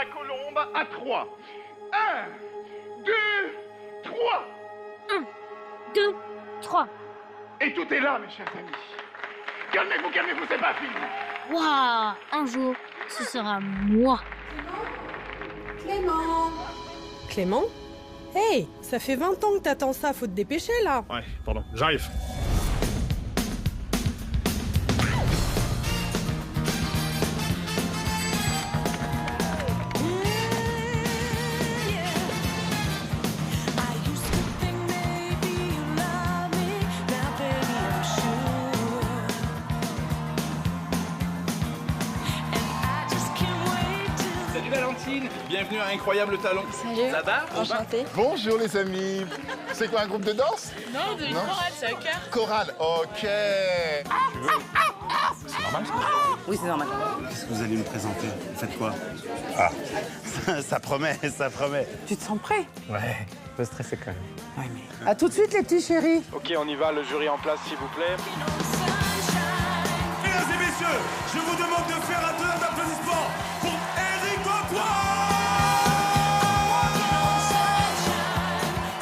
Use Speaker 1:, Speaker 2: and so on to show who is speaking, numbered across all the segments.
Speaker 1: la colombe à 3. 1, 2, 3.
Speaker 2: 1, 2, 3.
Speaker 1: Et tout est là, mes chers amis. Calmez-vous, calmez-vous, c'est pas fini.
Speaker 2: Waouh, un jour, ce sera moi.
Speaker 3: Clément. Clément? Hey, ça fait 20 ans que t'attends ça, faut te dépêcher là.
Speaker 4: Ouais, pardon, j'arrive.
Speaker 5: Salut Valentine, bienvenue à Incroyable Talent.
Speaker 6: Salut.
Speaker 5: Ça va?
Speaker 6: Enchantée.
Speaker 7: Bonjour les amis. C'est quoi, un groupe de danse?
Speaker 6: Non, de chorale, c'est un cœur.
Speaker 7: Chorale, ok.
Speaker 4: C'est normal ça?
Speaker 6: Oui, c'est normal.
Speaker 8: Qu'est-ce que vous allez me présenter? Vous faites quoi? Ah, ça promet, ça promet.
Speaker 6: Tu te sens prêt?
Speaker 4: Ouais, un peu stressé quand même.
Speaker 6: Ouais, mais... À tout de suite, les petits chéris.
Speaker 5: Ok, on y va, le jury en place s'il vous plaît.
Speaker 9: Mesdames et messieurs, je vous demande de faire un tonnerre d'applaudissements pour Eric Antoine,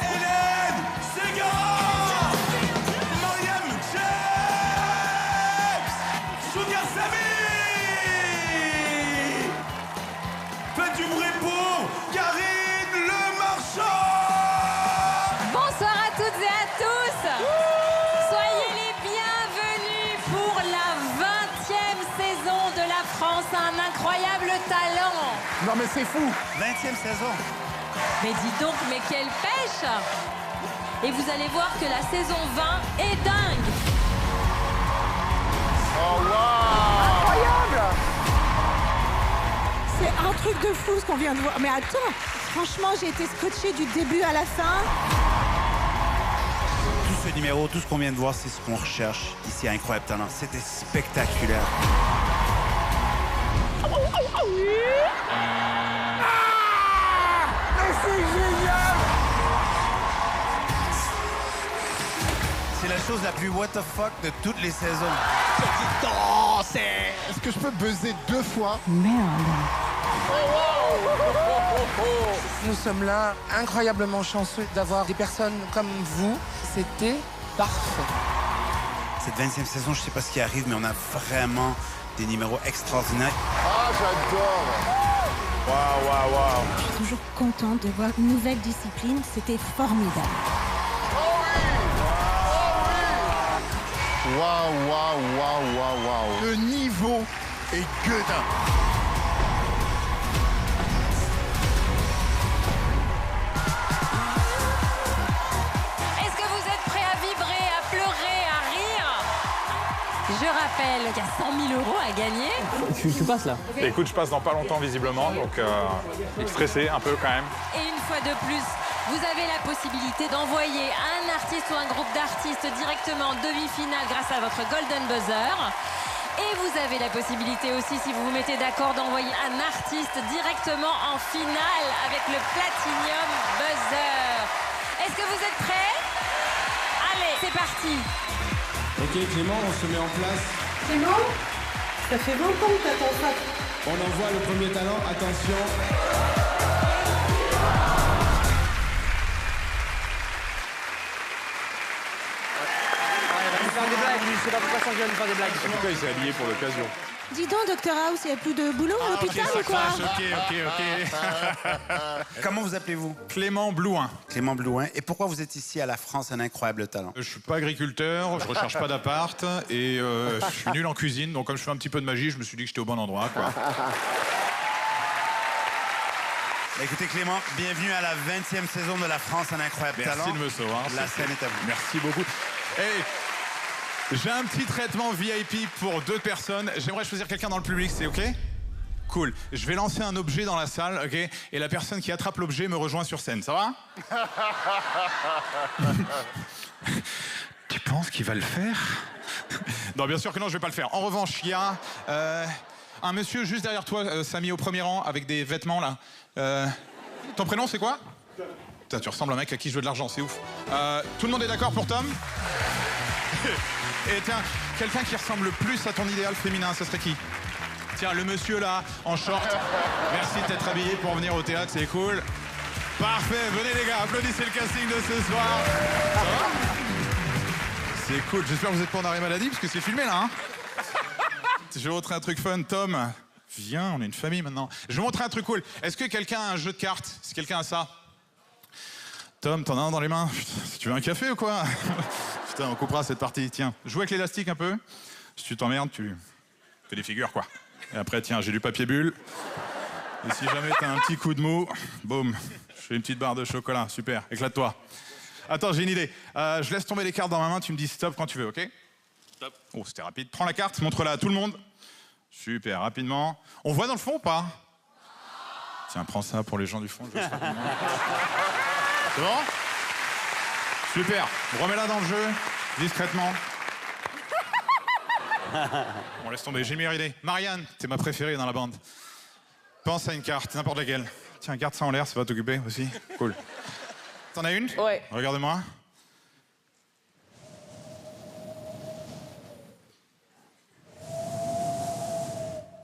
Speaker 9: Hélène Ségara, Mariam James, Sonia Samy. Faites du bruit pour Karine Le Marchand.
Speaker 10: Bonsoir à toutes et à tous. Soyez les bienvenus pour la 20e saison de la France a un incroyable talent.
Speaker 7: Non mais c'est fou.
Speaker 8: 20e saison.
Speaker 10: Mais dis donc, mais quelle pêche! Et vous allez voir que la saison 20 est dingue.
Speaker 7: Oh waouh.
Speaker 3: Incroyable. C'est un truc de fou ce qu'on vient de voir. Mais attends, franchement, j'ai été scotchée du début à la fin.
Speaker 8: Tout ce numéro, tout ce qu'on vient de voir, c'est ce qu'on recherche ici à Incroyable Talent. C'était spectaculaire.
Speaker 7: Mais c'est génial.
Speaker 8: C'est la chose la plus what the fuck de toutes les saisons.
Speaker 7: Est-ce que je peux buzzer 2 fois?
Speaker 6: Nous sommes là, incroyablement chanceux d'avoir des personnes comme vous. C'était parfait.
Speaker 8: Cette 20e saison, je sais pas ce qui arrive, mais on a vraiment des numéros extraordinaires.
Speaker 7: Ah, j'adore. Waouh, waouh, waouh.
Speaker 3: Je suis toujours contente de voir une nouvelle discipline. C'était formidable.
Speaker 7: Waouh, waouh, waouh, waouh, waouh. Le niveau est gueudin.
Speaker 10: Est-ce que vous êtes prêts à vibrer, à pleurer, à rire? Je rappelle qu'il y a 100 000 € à gagner.
Speaker 4: Tu passes là? Écoute, je passe dans pas longtemps visiblement, donc stressé un peu quand même.
Speaker 10: Et une fois de plus, vous avez la possibilité d'envoyer un artiste ou un groupe d'artistes directement en demi-finale grâce à votre Golden Buzzer. Et vous avez la possibilité aussi, si vous vous mettez d'accord, d'envoyer un artiste directement en finale avec le Platinum Buzzer. Est-ce que vous êtes prêts? Allez, c'est parti.
Speaker 9: Ok Clément, on se met en place.
Speaker 3: Clément, ça fait 20 ans que t'attends ça.
Speaker 9: On envoie le premier talent, attention.
Speaker 4: En tout cas, il s'est habillé pour l'occasion.
Speaker 3: Dis donc, Dr House, il n'y a plus de boulot à l'hôpital ou quoi?
Speaker 8: Ok. Comment vous appelez-vous?
Speaker 4: Clément Blouin.
Speaker 8: Clément Blouin. Et pourquoi vous êtes ici à la France, un incroyable talent?
Speaker 4: Je suis pas agriculteur, je recherche pas d'appart et je suis nul en cuisine, donc comme je fais un petit peu de magie, je me suis dit que j'étais au bon endroit, quoi.
Speaker 8: Écoutez Clément, bienvenue à la 20e saison de la France, un incroyable talent.
Speaker 4: Merci de me sauver.
Speaker 8: La scène est à vous.
Speaker 4: Merci beaucoup. Hey, j'ai un petit traitement VIP pour 2 personnes. J'aimerais choisir quelqu'un dans le public, c'est OK? Cool. Je vais lancer un objet dans la salle, OK? Et la personne qui attrape l'objet me rejoint sur scène, ça va? Tu penses qu'il va le faire? Non, bien sûr que non, je vais pas le faire. En revanche, il y a un monsieur juste derrière toi, Samy, au premier rang, avec des vêtements, là. Ton prénom, c'est quoi? Putain, tu ressembles à un mec à qui je veux de l'argent, c'est ouf. Tout le monde est d'accord pour Tom? Et tiens, quelqu'un qui ressemble le plus à ton idéal féminin, ce serait qui? Tiens, le monsieur là, en short, merci de t'être habillé pour venir au théâtre, c'est cool. Parfait, venez les gars, applaudissez le casting de ce soir. Ça va? C'est cool, j'espère que vous êtes pas en arrêt maladie parce que c'est filmé là. Hein. Je vais vous montrer un truc fun, Tom. Viens, on est une famille maintenant. Je vais vous montrer un truc cool. Est-ce que quelqu'un a un jeu de cartes? Si quelqu'un a ça. Tom, t'en as un dans les mains? Putain, tu veux un café ou quoi? Putain, on coupera cette partie. Tiens, joue avec l'élastique un peu. Si tu t'emmerdes, tu fais des figures, quoi. Et après, tiens, j'ai du papier bulle. Et si jamais t'as un petit coup de mou, boum, je fais une petite barre de chocolat. Super, éclate-toi. Attends, j'ai une idée. Je laisse tomber les cartes dans ma main, tu me dis stop quand tu veux, ok? Stop. Oh, c'était rapide. Prends la carte, montre-la à tout le monde. Super, rapidement. On voit dans le fond ou pas? Tiens, prends ça pour les gens du fond. C'est bon? Super. Remets-la dans le jeu, discrètement. On laisse tomber, j'ai une meilleure idée. Marianne, t'es ma préférée dans la bande. Pense à une carte, n'importe laquelle. Tiens, garde ça en l'air, ça va t'occuper aussi. Cool. T'en as une?
Speaker 6: Ouais.
Speaker 4: Regarde-moi.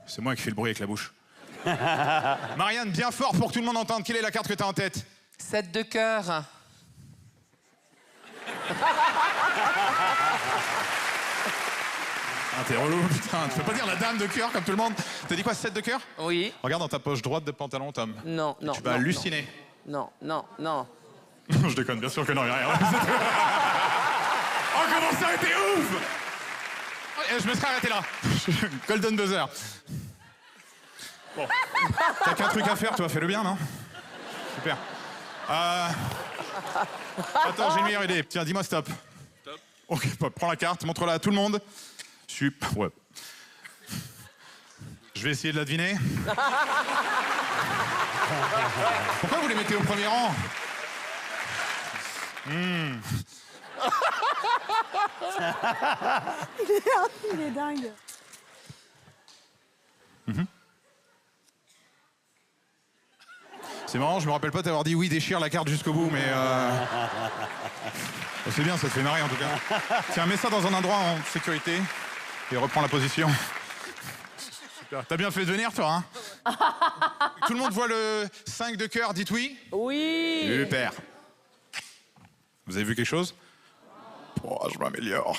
Speaker 4: C'est moi qui fais le bruit avec la bouche. Marianne, bien fort pour que tout le monde entende. Quelle est la carte que t'as en tête?
Speaker 6: 7 de cœur.
Speaker 4: Ah, t'es relou, putain. Tu peux pas dire la dame de cœur comme tout le monde. T'as dit quoi, 7 de cœur?
Speaker 6: Oui.
Speaker 4: Regarde dans ta poche droite de pantalon, Tom.
Speaker 6: Non, non.
Speaker 4: Tu vas halluciner.
Speaker 6: Non, non, non.
Speaker 4: Je déconne, bien sûr que non, il y a rien. Oh, comment ça a été ouf! Je me serais arrêté là. Golden buzzer. Bon. T'as qu'un truc à faire, toi, fais-le bien, non? Super. Attends, j'ai une meilleure idée. Tiens, dis-moi stop. Stop. Ok, prends la carte, montre-la à tout le monde. Super. Ouais. Je vais essayer de la deviner. Pourquoi vous les mettez au premier rang?
Speaker 3: Il est dingue.
Speaker 4: C'est marrant, je me rappelle pas t'avoir dit oui, déchire la carte jusqu'au bout, mais c'est bien, ça te fait marrer en tout cas. Tiens, mets ça dans un endroit en sécurité et reprends la position. Super. T'as bien fait de venir, toi, hein? Tout le monde voit le 5 de cœur, dites oui?
Speaker 6: Oui.
Speaker 4: Super. Vous avez vu quelque chose? Oh, je m'améliore.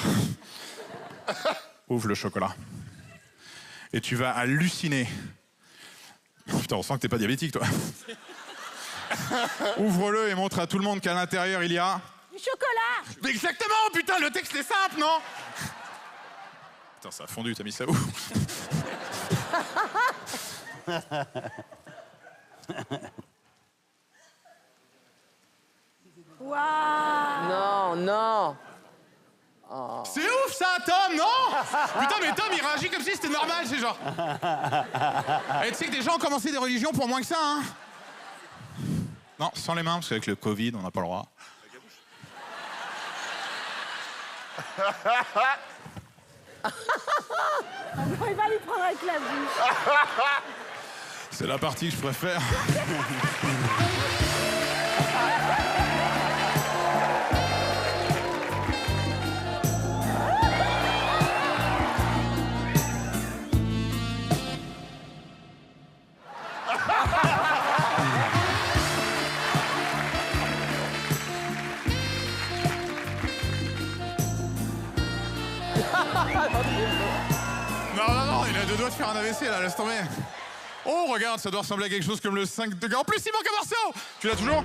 Speaker 4: Ouvre le chocolat. Et tu vas halluciner. Putain, on sent que t'es pas diabétique, toi. Ouvre-le et montre à tout le monde qu'à l'intérieur, il y a...
Speaker 3: Du chocolat.
Speaker 4: Mais exactement, putain, le texte est simple, non? Putain, ça a fondu, t'as mis ça où?
Speaker 3: Waouh.
Speaker 6: Non, non.
Speaker 4: Oh. C'est ouf ça, Tom, non? Putain, mais Tom, il réagit comme si c'était normal, c'est genre... Et tu sais que des gens ont commencé des religions pour moins que ça, hein? Non, sans les mains, parce qu'avec le Covid, on n'a pas le droit.
Speaker 3: Non, il va lui prendre avec la bouche.
Speaker 4: C'est la partie que je préfère. Non, il a deux doigts de faire un AVC là, laisse tomber. Oh, regarde, ça doit ressembler à quelque chose comme le 5 de cœur. En plus, il manque un morceau. Tu l'as toujours?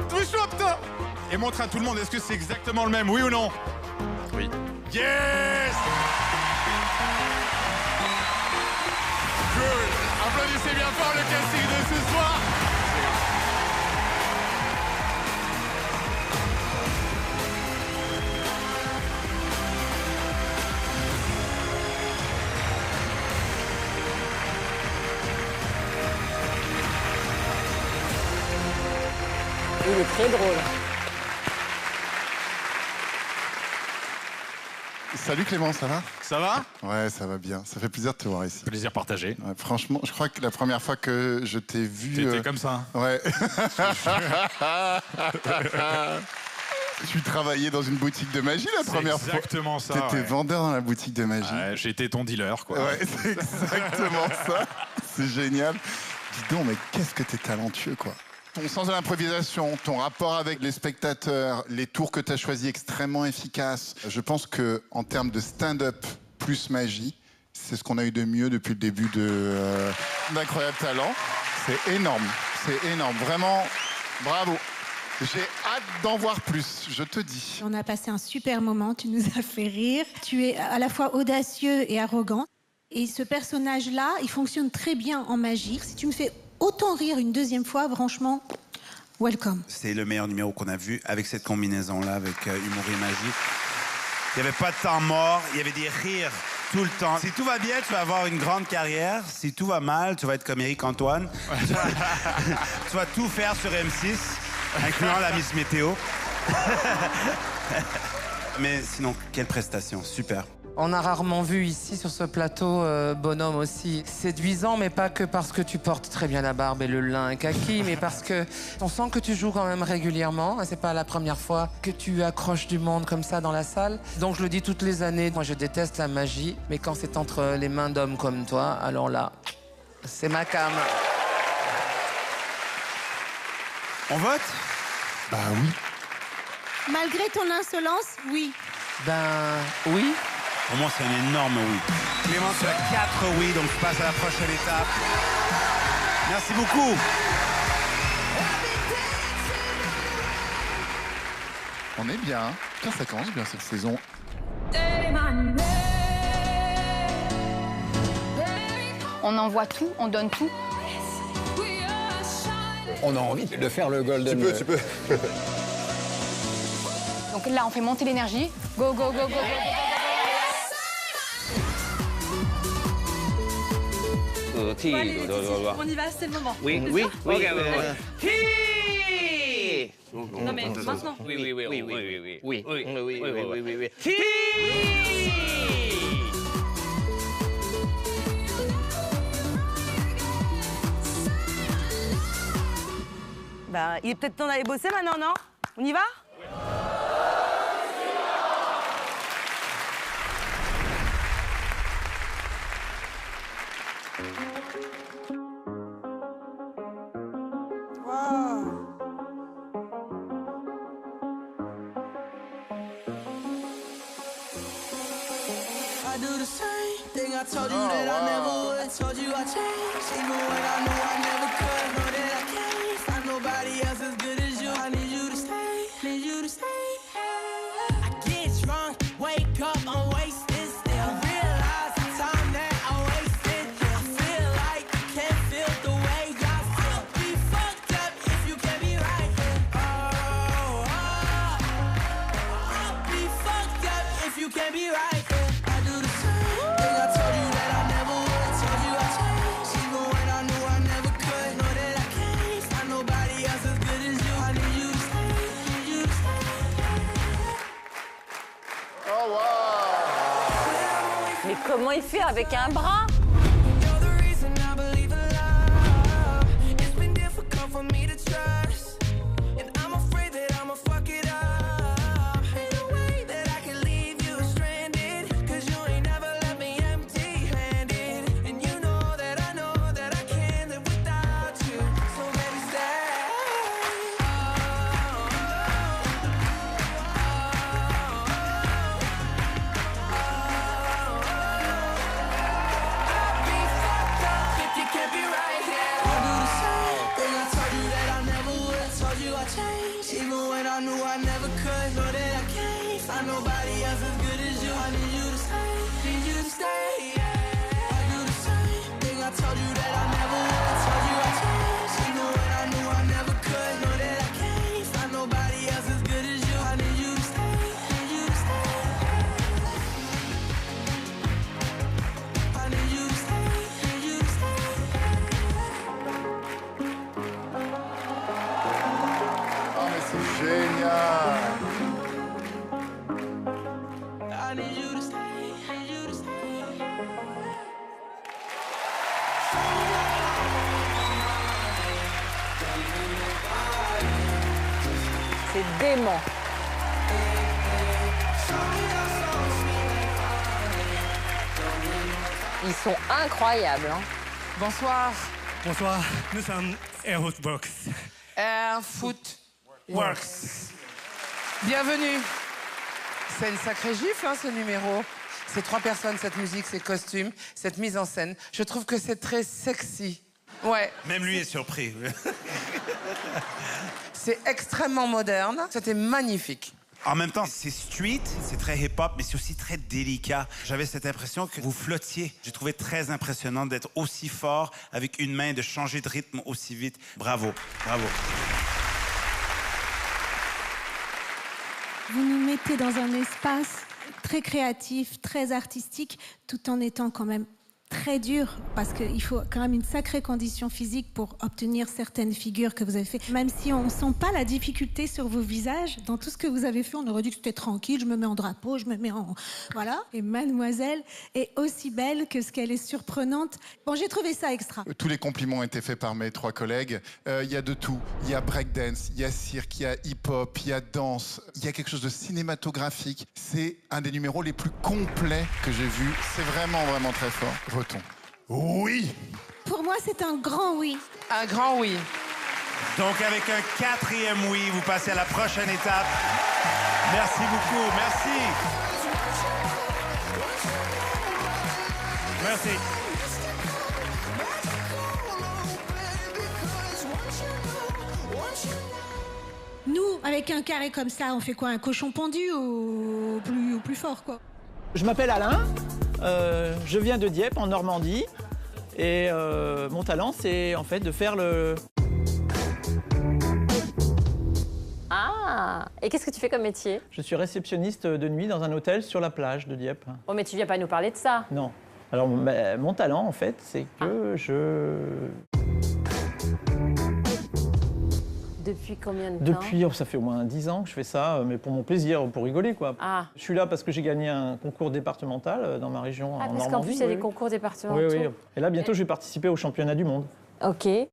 Speaker 4: Touche-toi, putain. Et montre à tout le monde, est-ce que c'est exactement le même, oui ou non? Oui. Yes! Cool. Applaudissez bien fort le casting de ce soir.
Speaker 6: Il est très drôle.
Speaker 7: Salut Clément, ça va?
Speaker 4: Ça va?
Speaker 7: Ouais, ça va bien. Ça fait plaisir de te voir ici.
Speaker 4: Plaisir partagé.
Speaker 7: Ouais, franchement, je crois que la première fois que je t'ai vu...
Speaker 4: T'étais comme ça.
Speaker 7: Ouais. Tu travaillais dans une boutique de magie la première fois.
Speaker 4: Exactement ça.
Speaker 7: T'étais
Speaker 4: Ouais.
Speaker 7: vendeur dans la boutique de magie.
Speaker 4: J'étais ton dealer, quoi.
Speaker 7: Ouais, c'est exactement ça. C'est génial. Dis donc, mais qu'est-ce que t'es talentueux, quoi. Ton sens de l'improvisation, ton rapport avec les spectateurs, les tours que tu as choisis extrêmement efficaces. Je pense que en termes de stand-up plus magie, c'est ce qu'on a eu de mieux depuis le début d'Incroyable Talent. C'est énorme, vraiment, bravo. J'ai hâte d'en voir plus, je te dis.
Speaker 3: On a passé un super moment, tu nous as fait rire. Tu es à la fois audacieux et arrogant. Et ce personnage-là, il fonctionne très bien en magie. Si tu me fais autant rire une deuxième fois, franchement, welcome.
Speaker 8: C'est le meilleur numéro qu'on a vu avec cette combinaison-là, avec humour et magie. Il n'y avait pas de temps mort, il y avait des rires tout le temps. Si tout va bien, tu vas avoir une grande carrière. Si tout va mal, tu vas être comme Éric Antoine. Tu vas tout faire sur M6, incluant la Miss Météo. Mais sinon, quelle prestation, super.
Speaker 6: On a rarement vu ici, sur ce plateau, bonhomme aussi séduisant, mais pas que parce que tu portes très bien la barbe et le lin kaki, mais parce que on sent que tu joues quand même régulièrement. C'est pas la première fois que tu accroches du monde comme ça dans la salle. Donc je le dis toutes les années, moi je déteste la magie, mais quand c'est entre les mains d'hommes comme toi, alors là, c'est ma cam.
Speaker 8: On vote?
Speaker 7: Bah oui.
Speaker 3: Malgré ton insolence, oui.
Speaker 6: Ben oui.
Speaker 8: Pour moi, c'est un énorme oui. Clément, tu as 4 oui, donc tu passes à la prochaine étape. Merci beaucoup.
Speaker 7: On est bien. Putain, ça commence bien cette saison.
Speaker 11: On envoie tout, on donne tout.
Speaker 12: On a envie de faire le Golden.
Speaker 7: Tu peux.
Speaker 11: Donc là, on fait monter l'énergie. Go, go, go, go, go.
Speaker 13: Allez, on y va, c'est le moment.
Speaker 14: Oui.
Speaker 13: Non mais maintenant.
Speaker 14: Oui.
Speaker 15: Bah, il est peut-être temps d'aller bosser maintenant, non? On y va?
Speaker 16: I do the same thing I told you that I never would. Told you I changed, even when I knew I never could. Know that I can't find nobody else as good as you. I need you to stay, need you to stay. I get drunk, wake up, I'm wasted still. Realize the time that I wasted. I feel like you can't feel the way I feel. Be fucked up if you can't be right. I'll be fucked up if you can't be right.
Speaker 15: Mais comment il fait avec un bras? Even when I knew I never could, know that I can't find nobody else as good as you. I need you to stay, need you to stay. I do the same thing I told you that I never would. Told you I changed, even when I knew I never could. Know that I can't find nobody else as good as you. I need you to stay, need you to stay. I need you to stay, need you to stay.
Speaker 7: Génial.
Speaker 16: I need you to stay, need you to stay.
Speaker 15: C'est dément.
Speaker 10: Ils sont incroyables. Hein.
Speaker 6: Bonsoir.
Speaker 17: Bonsoir, nous sommes Airfootworks.
Speaker 6: Airfootworks. Bienvenue. C'est une sacrée gifle, hein, ce numéro. Ces 3 personnes, cette musique, ces costumes, cette mise en scène. Je trouve que c'est très sexy. Ouais.
Speaker 8: Même lui est surpris.
Speaker 6: C'est extrêmement moderne. C'était magnifique.
Speaker 8: En même temps, c'est street, c'est très hip-hop, mais c'est aussi très délicat. J'avais cette impression que vous flottiez. J'ai trouvé très impressionnant d'être aussi fort avec une main, de changer de rythme aussi vite. Bravo, bravo.
Speaker 3: Vous nous mettez dans un espace très créatif, très artistique, tout en étant quand même très dur, parce qu'il faut quand même une sacrée condition physique pour obtenir certaines figures que vous avez fait. Même si on ne sent pas la difficulté sur vos visages, dans tout ce que vous avez fait, on aurait dit que c'était tranquille, je me mets en drapeau, je me mets en... Voilà. Et mademoiselle est aussi belle que ce qu'elle est surprenante. Bon, j'ai trouvé ça extra.
Speaker 7: Tous les compliments ont été faits par mes 3 collègues. Il y a de tout. Il y a breakdance, il y a cirque, il y a hip-hop, il y a danse. Il y a quelque chose de cinématographique. C'est un des numéros les plus complets que j'ai vus. C'est vraiment, vraiment très fort. Votons. Oui.
Speaker 3: Pour moi, c'est un grand oui.
Speaker 6: Un grand oui.
Speaker 8: Donc, avec un 4e oui, vous passez à la prochaine étape. Merci beaucoup, merci.
Speaker 17: Merci.
Speaker 3: Nous, avec un carré comme ça, on fait quoi? Un cochon pendu au plus fort, quoi.
Speaker 12: Je m'appelle Alain, je viens de Dieppe, en Normandie. Et mon talent, c'est en fait de faire le...
Speaker 10: Ah, et qu'est-ce que tu fais comme métier?
Speaker 12: Je suis réceptionniste de nuit dans un hôtel sur la plage de Dieppe.
Speaker 10: Oh, mais tu viens pas nous parler de ça.
Speaker 12: Non. Alors, mon talent, en fait, c'est que
Speaker 10: Depuis combien de temps?
Speaker 12: Depuis, ça fait au moins 10 ans que je fais ça, mais pour mon plaisir, pour rigoler, quoi.
Speaker 10: Ah.
Speaker 12: Je suis là parce que j'ai gagné un concours départemental dans ma région, en Normandie.
Speaker 10: Parce qu'en plus, il y a des concours départementaux.
Speaker 12: Oui, oui. Et là, bientôt, je vais participer au championnat du monde.
Speaker 10: Ok. Et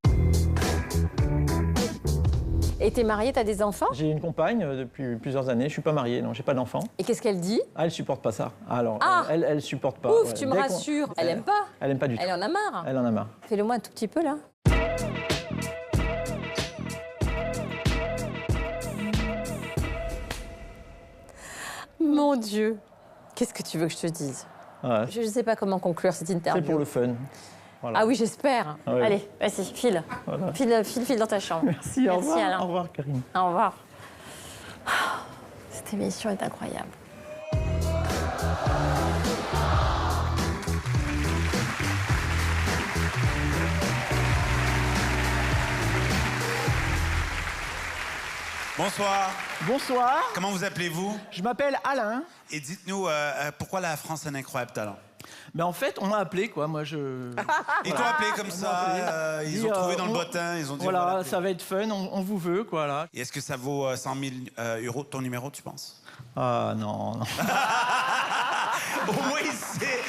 Speaker 10: t'es mariée, t'as des enfants?
Speaker 12: J'ai une compagne depuis plusieurs années. Je suis pas marié, non, j'ai pas d'enfant.
Speaker 10: Et qu'est-ce qu'elle dit?
Speaker 12: Ah, elle supporte pas ça. Alors,
Speaker 10: ah
Speaker 12: elle supporte pas.
Speaker 10: Ouf, tu me rassures. Elle aime pas?
Speaker 12: Elle aime pas du tout.
Speaker 10: Elle en a marre?
Speaker 12: Elle en a marre.
Speaker 10: Fais-le moi un tout petit peu, là. Mon Dieu, qu'est-ce que tu veux que je te dise?
Speaker 12: Ouais.
Speaker 10: Je ne sais pas comment conclure cette interview.
Speaker 12: C'est pour le fun. Voilà.
Speaker 10: Ah oui, j'espère.
Speaker 12: Ouais.
Speaker 10: Allez, vas-y, file.
Speaker 12: Voilà.
Speaker 10: File dans ta chambre.
Speaker 12: Merci, au revoir.
Speaker 10: Alain.
Speaker 12: Au revoir, Karine.
Speaker 10: Au revoir. Cette émission est incroyable.
Speaker 8: Bonsoir.
Speaker 12: Bonsoir.
Speaker 8: Comment vous appelez-vous?
Speaker 12: Je m'appelle Alain.
Speaker 8: Et dites-nous, pourquoi la France a un incroyable talent?
Speaker 12: Mais en fait, on m'a appelé, quoi. Moi, je...
Speaker 8: Ils t'ont appelé comme ça, ils ont trouvé dans le bottin, ils ont dit...
Speaker 12: Voilà, ça va être fun, on vous veut, quoi, là.
Speaker 8: Et est-ce que ça vaut 100 000 euros ton numéro, tu penses?
Speaker 12: Ah, non, non.
Speaker 8: Au moins, il sait.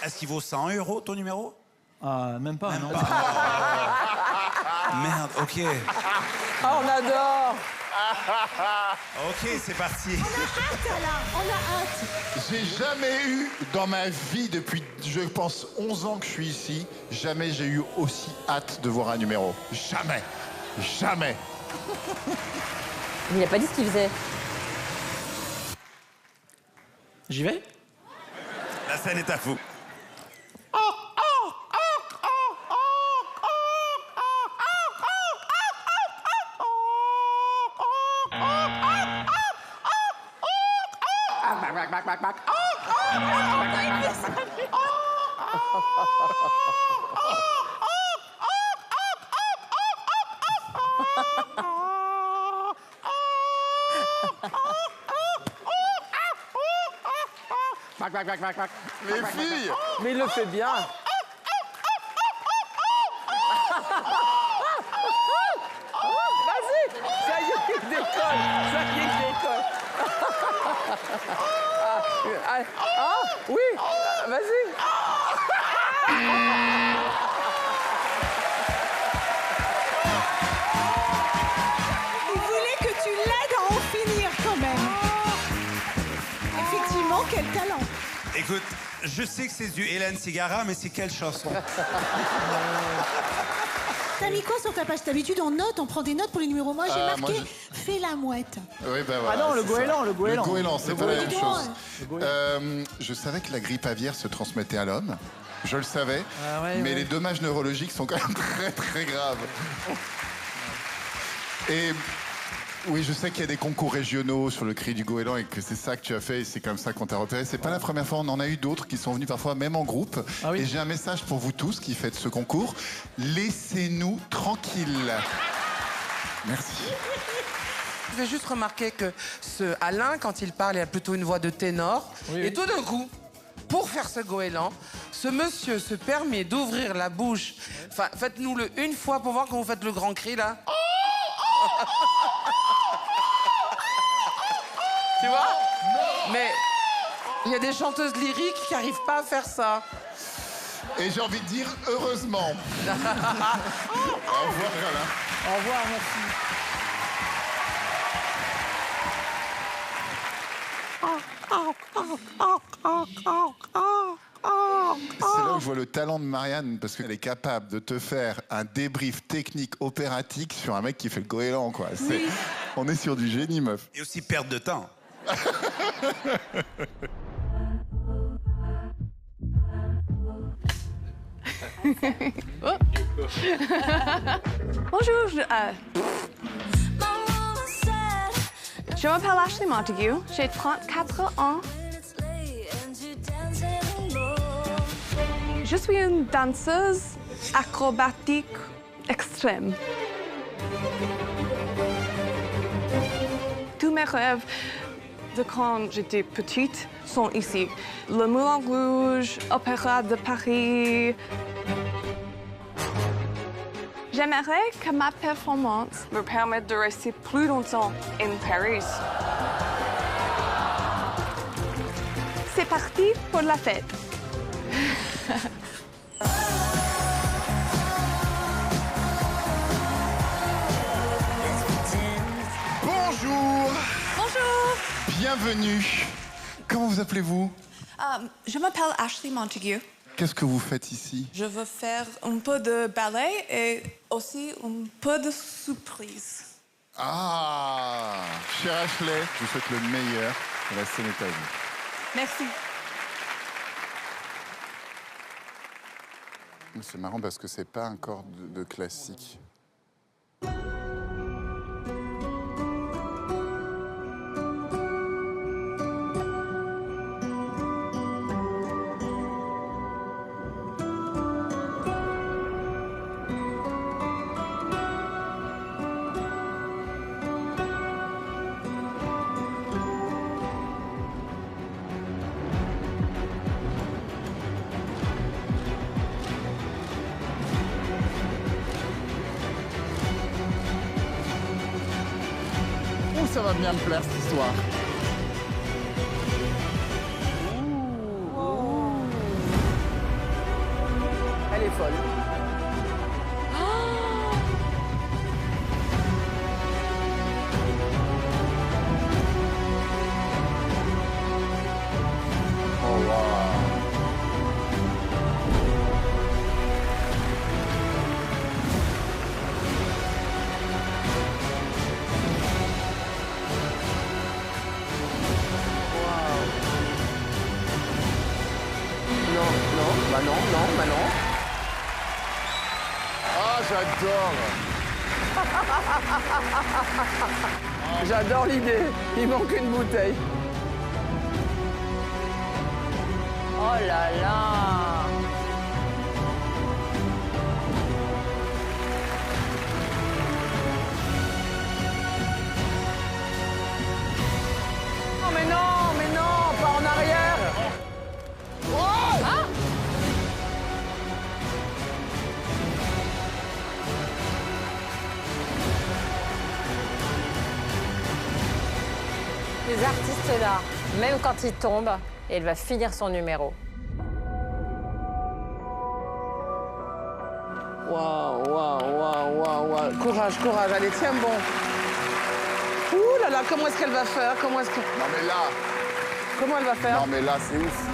Speaker 8: Est-ce qu'il vaut 100 euros ton numéro?
Speaker 12: Ah, même pas, non.
Speaker 8: Merde, ok.
Speaker 12: Ah, on adore.
Speaker 8: Ok, c'est parti.
Speaker 3: On a hâte, Alain, on a hâte.
Speaker 7: J'ai jamais eu dans ma vie, depuis, je pense, 11 ans que je suis ici, jamais j'ai eu aussi hâte de voir un numéro. Jamais. Jamais.
Speaker 10: Mais il n'a pas dit ce qu'il faisait.
Speaker 12: J'y vais?
Speaker 8: La scène est à vous.
Speaker 7: Les filles.
Speaker 12: Mais il le fait bien. Vas-y, ça y est, il décolle. Ça y est, il décolle. Oui, vas-y.
Speaker 3: Il voulait que tu l'aides à en finir quand même. Effectivement, quel talent.
Speaker 8: Écoute, je sais que c'est du Hélène Ségara, mais c'est quelle chanson?
Speaker 3: T'as mis quoi sur ta page d'habitude en notes? On prend des notes pour les numéros. Moi, j'ai marqué fais la mouette.
Speaker 7: Oui, ben voilà.
Speaker 12: Ah non, le
Speaker 7: c'est
Speaker 12: goéland,
Speaker 7: ça.
Speaker 12: le goéland.
Speaker 7: Le goéland, c'est pas la même
Speaker 3: goéland.
Speaker 7: chose. Je savais que la grippe aviaire se transmettait à l'homme. Je le savais.
Speaker 12: Ah ouais,
Speaker 7: mais
Speaker 12: ouais.
Speaker 7: les dommages neurologiques sont quand même très, très graves. Et oui, je sais qu'il y a des concours régionaux sur le cri du goéland et que c'est ça que tu as fait et c'est comme ça qu'on t'a repéré. C'est pas la première fois, on en a eu d'autres qui sont venus parfois même en groupe.
Speaker 12: Ah oui.
Speaker 7: Et j'ai un message pour vous tous qui faites ce concours. Laissez-nous tranquilles. Merci.
Speaker 6: Je vais juste remarquer que ce Alain, quand il parle, il a plutôt une voix de ténor.
Speaker 12: Oui,
Speaker 6: et
Speaker 12: oui.
Speaker 6: tout d'un coup, pour faire ce goéland, ce monsieur se permet d'ouvrir la bouche. Enfin, faites-nous-le une fois pour voir quand vous faites le grand cri, là. Tu vois? Mais il y a des chanteuses lyriques qui n'arrivent pas à faire ça.
Speaker 7: Et j'ai envie de dire heureusement. Au revoir, Alain.
Speaker 12: Au revoir, merci.
Speaker 7: C'est là où je vois le talent de Marianne, parce qu'elle est capable de te faire un débrief technique opératique sur un mec qui fait le goéland, quoi.
Speaker 3: Oui.
Speaker 7: On est sur du génie, meuf.
Speaker 8: Et aussi perte de temps.
Speaker 11: Oh. Bonjour, je m'appelle Ashley Montague, j'ai 34 ans. Je suis une danseuse acrobatique extrême. Tous mes rêves de quand j'étais petite sont ici. Le Moulin Rouge, Opéra de Paris. J'aimerais que ma performance me permette de rester plus longtemps en Paris. C'est parti pour la fête.
Speaker 7: Bonjour.
Speaker 18: Bonjour.
Speaker 7: Bienvenue. Comment vous appelez-vous?
Speaker 18: Je m'appelle Ashley Montague.
Speaker 7: Qu'est-ce que vous faites ici?
Speaker 18: Je veux faire un peu de ballet et aussi un peu de surprise.
Speaker 7: Ah, cher Ashley, je vous souhaite le meilleur. La scène est à vous.
Speaker 18: Merci.
Speaker 7: C'est marrant parce que c'est pas un corps de classique. Ça va bien me plaire, cette histoire.
Speaker 6: Elle est folle.
Speaker 7: Oh, wow.
Speaker 6: Bah non.
Speaker 7: Ah, j'adore.
Speaker 6: J'adore l'idée. Il manque une bouteille.
Speaker 10: Oh là là.
Speaker 6: Oh mais non, pas en arrière.
Speaker 10: Ah. Ces artistes-là, même quand ils tombent, elle va finir son numéro.
Speaker 6: Waouh. Courage. Allez, tiens bon. Ouh là là, comment est-ce qu'elle va faire?
Speaker 7: Non mais là.
Speaker 6: Comment elle va faire?
Speaker 7: Non mais là, c'est ouf.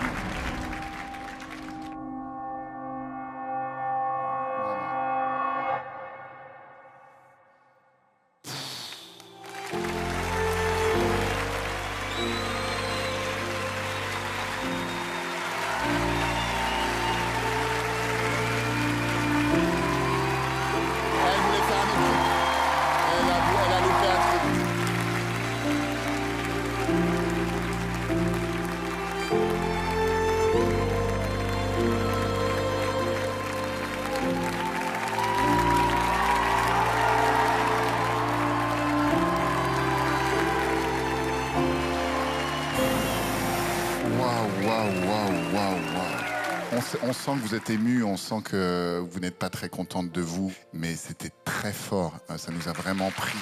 Speaker 7: On sent que vous êtes ému, on sent que vous n'êtes pas très contente de vous, mais c'était très fort. Ça nous a vraiment pris.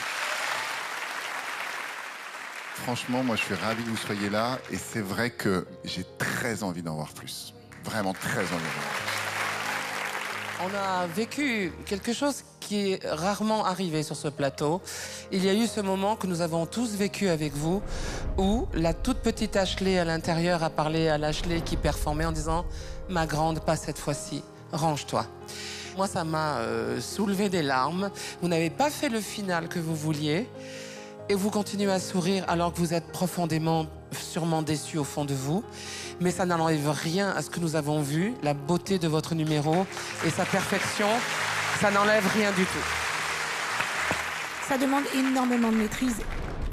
Speaker 7: Franchement, moi, je suis ravi que vous soyez là. Et c'est vrai que j'ai très envie d'en voir plus. Vraiment très envie d'en voir plus.
Speaker 6: On a vécu quelque chose qui est rarement arrivé sur ce plateau. Il y a eu ce moment que nous avons tous vécu avec vous, où la toute petite Ashley à l'intérieur a parlé à l'Ashley qui performait en disant « Ma grande, pas cette fois-ci, range-toi ». Moi, ça m'a soulevé des larmes. Vous n'avez pas fait le final que vous vouliez. Et vous continuez à sourire alors que vous êtes profondément, sûrement déçu au fond de vous. Mais ça n'enlève rien à ce que nous avons vu, la beauté de votre numéro et sa perfection. Ça n'enlève rien du tout.
Speaker 3: Ça demande énormément de maîtrise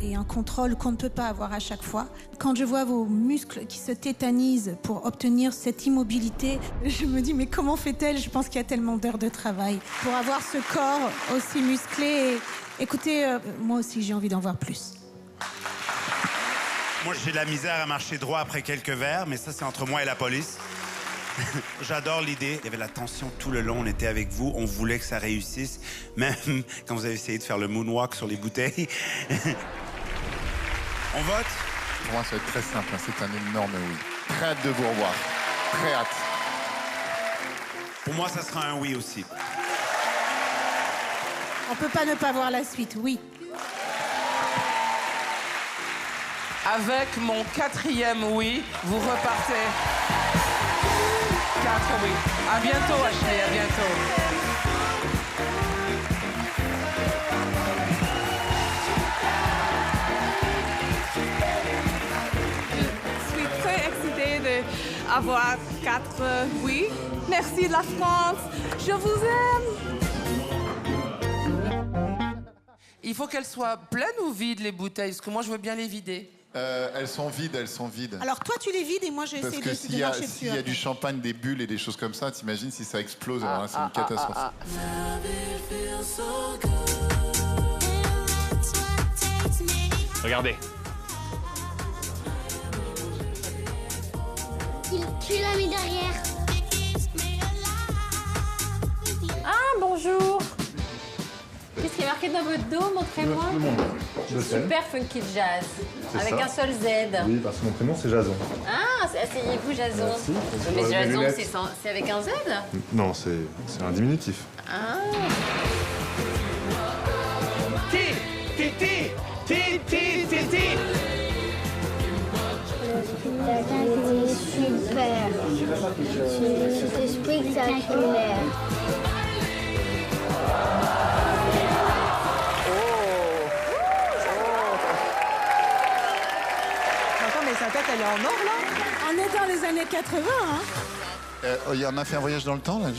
Speaker 3: et un contrôle qu'on ne peut pas avoir à chaque fois. Quand je vois vos muscles qui se tétanisent pour obtenir cette immobilité, je me dis mais comment fait-elle? Je pense qu'il y a tellement d'heures de travail pour avoir ce corps aussi musclé. Écoutez, moi aussi j'ai envie d'en voir plus.
Speaker 8: Moi, j'ai de la misère à marcher droit après quelques verres, mais ça, c'est entre moi et la police. J'adore l'idée. Il y avait la tension tout le long. On était avec vous. On voulait que ça réussisse. Même quand vous avez essayé de faire le moonwalk sur les bouteilles. On vote?
Speaker 7: Pour moi, ça va être très simple. C'est un énorme oui. Très hâte de vous revoir. Très hâte.
Speaker 8: Pour moi, ça sera un oui aussi.
Speaker 3: On peut pas ne pas voir la suite, oui.
Speaker 6: Avec mon 4e oui, vous repartez. 4 oui. À bientôt, Ashley, à bientôt.
Speaker 18: Je suis très excitée d'avoir 4 oui. Merci la France, je vous aime.
Speaker 6: Il faut qu'elles soient pleines ou vides, les bouteilles? Parce que moi, je veux bien les vider.
Speaker 7: Elles sont vides, elles sont vides.
Speaker 3: Alors toi, tu les vides et moi, j'essaie de marcher dessus.
Speaker 7: S'il y a du champagne, des bulles et des choses comme ça, t'imagines si ça explose, alors là, c'est une catastrophe.
Speaker 5: Regardez.
Speaker 19: Tu l'as mis derrière.
Speaker 10: Ah, bonjour. Qu'est-ce qui est marqué dans votre dos? Montrez-moi. Super funky jazz. Avec un seul Z.
Speaker 20: Oui, parce que mon prénom, c'est Jason.
Speaker 10: Ah, asseyez-vous, Jason.
Speaker 20: Merci.
Speaker 10: Mais Jason, c'est avec un Z?
Speaker 20: Non, c'est un diminutif.
Speaker 10: Ah.
Speaker 19: Titi. Super. C'est spectaculaire.
Speaker 12: Attends, mais sa tête, elle est en or, là?
Speaker 3: On est dans les années 80, hein?
Speaker 7: On a fait un voyage dans le temps, là.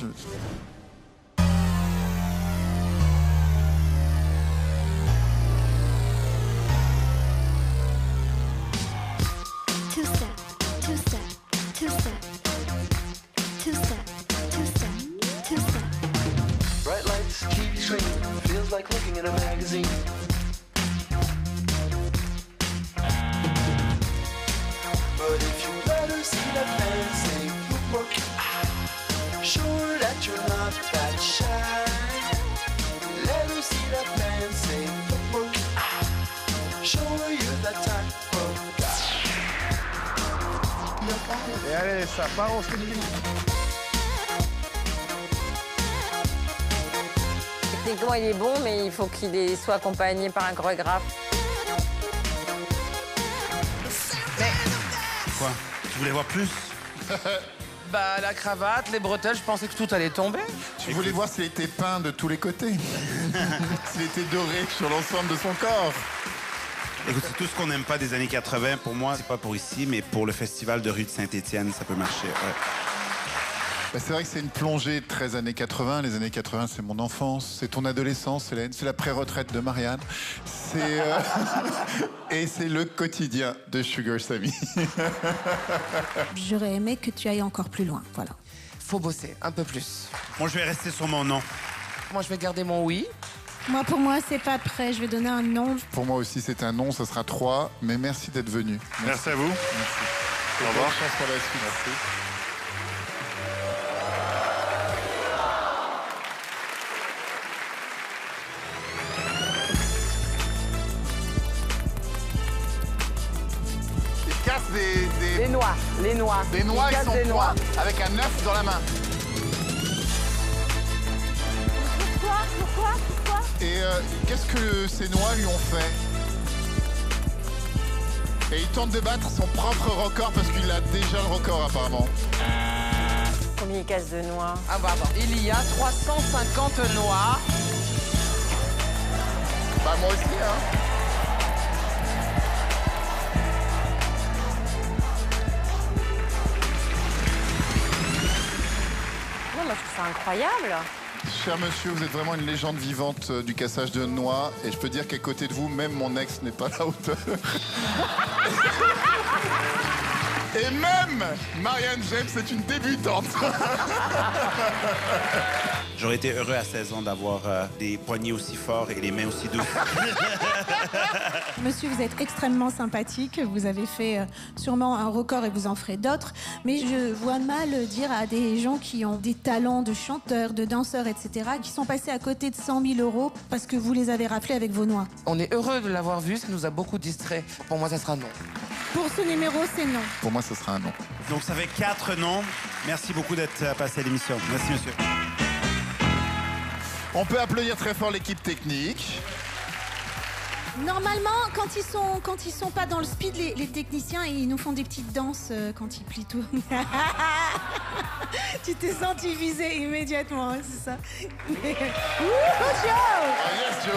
Speaker 15: Bright lights, TV screen, feels like looking at a magazine. But if you let her see that fancy footwork, sure that you're not that shy. Let her see that fancy footwork, sure you're that type of guy.
Speaker 1: Et allez, ça part au ski.
Speaker 10: Techniquement, il est bon, mais il faut qu'il soit accompagné par un chorégraphe.
Speaker 8: Quoi? Tu voulais voir plus?
Speaker 6: Bah, la cravate, les bretelles, je pensais que tout allait tomber.
Speaker 7: Tu voulais voir s'il était peint de tous les côtés. S'il était doré sur l'ensemble de son corps.
Speaker 8: Écoute, c'est tout ce qu'on n'aime pas des années 80. Pour moi, c'est pas pour ici, mais pour le festival de rue de Saint-Étienne, ça peut marcher. Ouais.
Speaker 7: Bah, c'est vrai que c'est une plongée très années 80. Les années 80, c'est mon enfance, c'est ton adolescence, Hélène, c'est la pré-retraite de Marianne. Et c'est le quotidien de Sugar Sammy.
Speaker 3: J'aurais aimé que tu ailles encore plus loin, voilà.
Speaker 6: Faut bosser, un peu plus.
Speaker 8: Moi, je vais rester sur mon nom.
Speaker 6: Moi, je vais garder mon oui.
Speaker 3: Moi, pour moi, c'est pas prêt. Je vais donner un non.
Speaker 7: Pour moi aussi, c'est un non, ça sera 3. Mais merci d'être venu.
Speaker 20: Merci à vous.
Speaker 7: Merci.
Speaker 20: Au revoir.
Speaker 7: Bonne chance pour la suite.
Speaker 20: Merci.
Speaker 6: Les noix.
Speaker 7: Des noix
Speaker 6: Il
Speaker 7: avec
Speaker 6: casse
Speaker 7: son
Speaker 6: des
Speaker 7: poing,
Speaker 6: noix.
Speaker 7: avec un œuf dans la main.
Speaker 3: Pourquoi
Speaker 7: Et qu'est-ce que ces noix lui ont fait? Et il tente de battre son propre record parce qu'il a déjà le record apparemment.
Speaker 10: Combien il casse de noix?
Speaker 6: Ah bah bon. Il y a 350 noix.
Speaker 7: Bah moi aussi, hein.
Speaker 10: Non, moi je trouve ça incroyable.
Speaker 7: Cher monsieur, vous êtes vraiment une légende vivante du cassage de noix. Et je peux dire qu'à côté de vous, même mon ex n'est pas à la hauteur. Et même Marianne James est une débutante.
Speaker 8: J'aurais été heureux à 16 ans d'avoir des poignets aussi forts et les mains aussi douces.
Speaker 3: Monsieur, vous êtes extrêmement sympathique. Vous avez fait sûrement un record et vous en ferez d'autres. Mais je vois mal dire à des gens qui ont des talents de chanteurs, de danseurs, etc., qui sont passés à côté de 100 000 € parce que vous les avez raflés avec vos noix.
Speaker 6: On est heureux de l'avoir vu, ça nous a beaucoup distrait. Pour moi, ça sera non.
Speaker 3: Pour ce numéro, c'est non.
Speaker 7: Pour moi, ce sera un non.
Speaker 8: Donc ça fait 4 noms. Merci beaucoup d'être passé à l'émission. Merci monsieur.
Speaker 7: On peut applaudir très fort l'équipe technique.
Speaker 3: Normalement, quand ils sont pas dans le speed, les techniciens, ils nous font des petites danses quand ils plient tout. Tu t'es senti visé immédiatement, hein, c'est ça. Good show!
Speaker 7: Yes, Joe.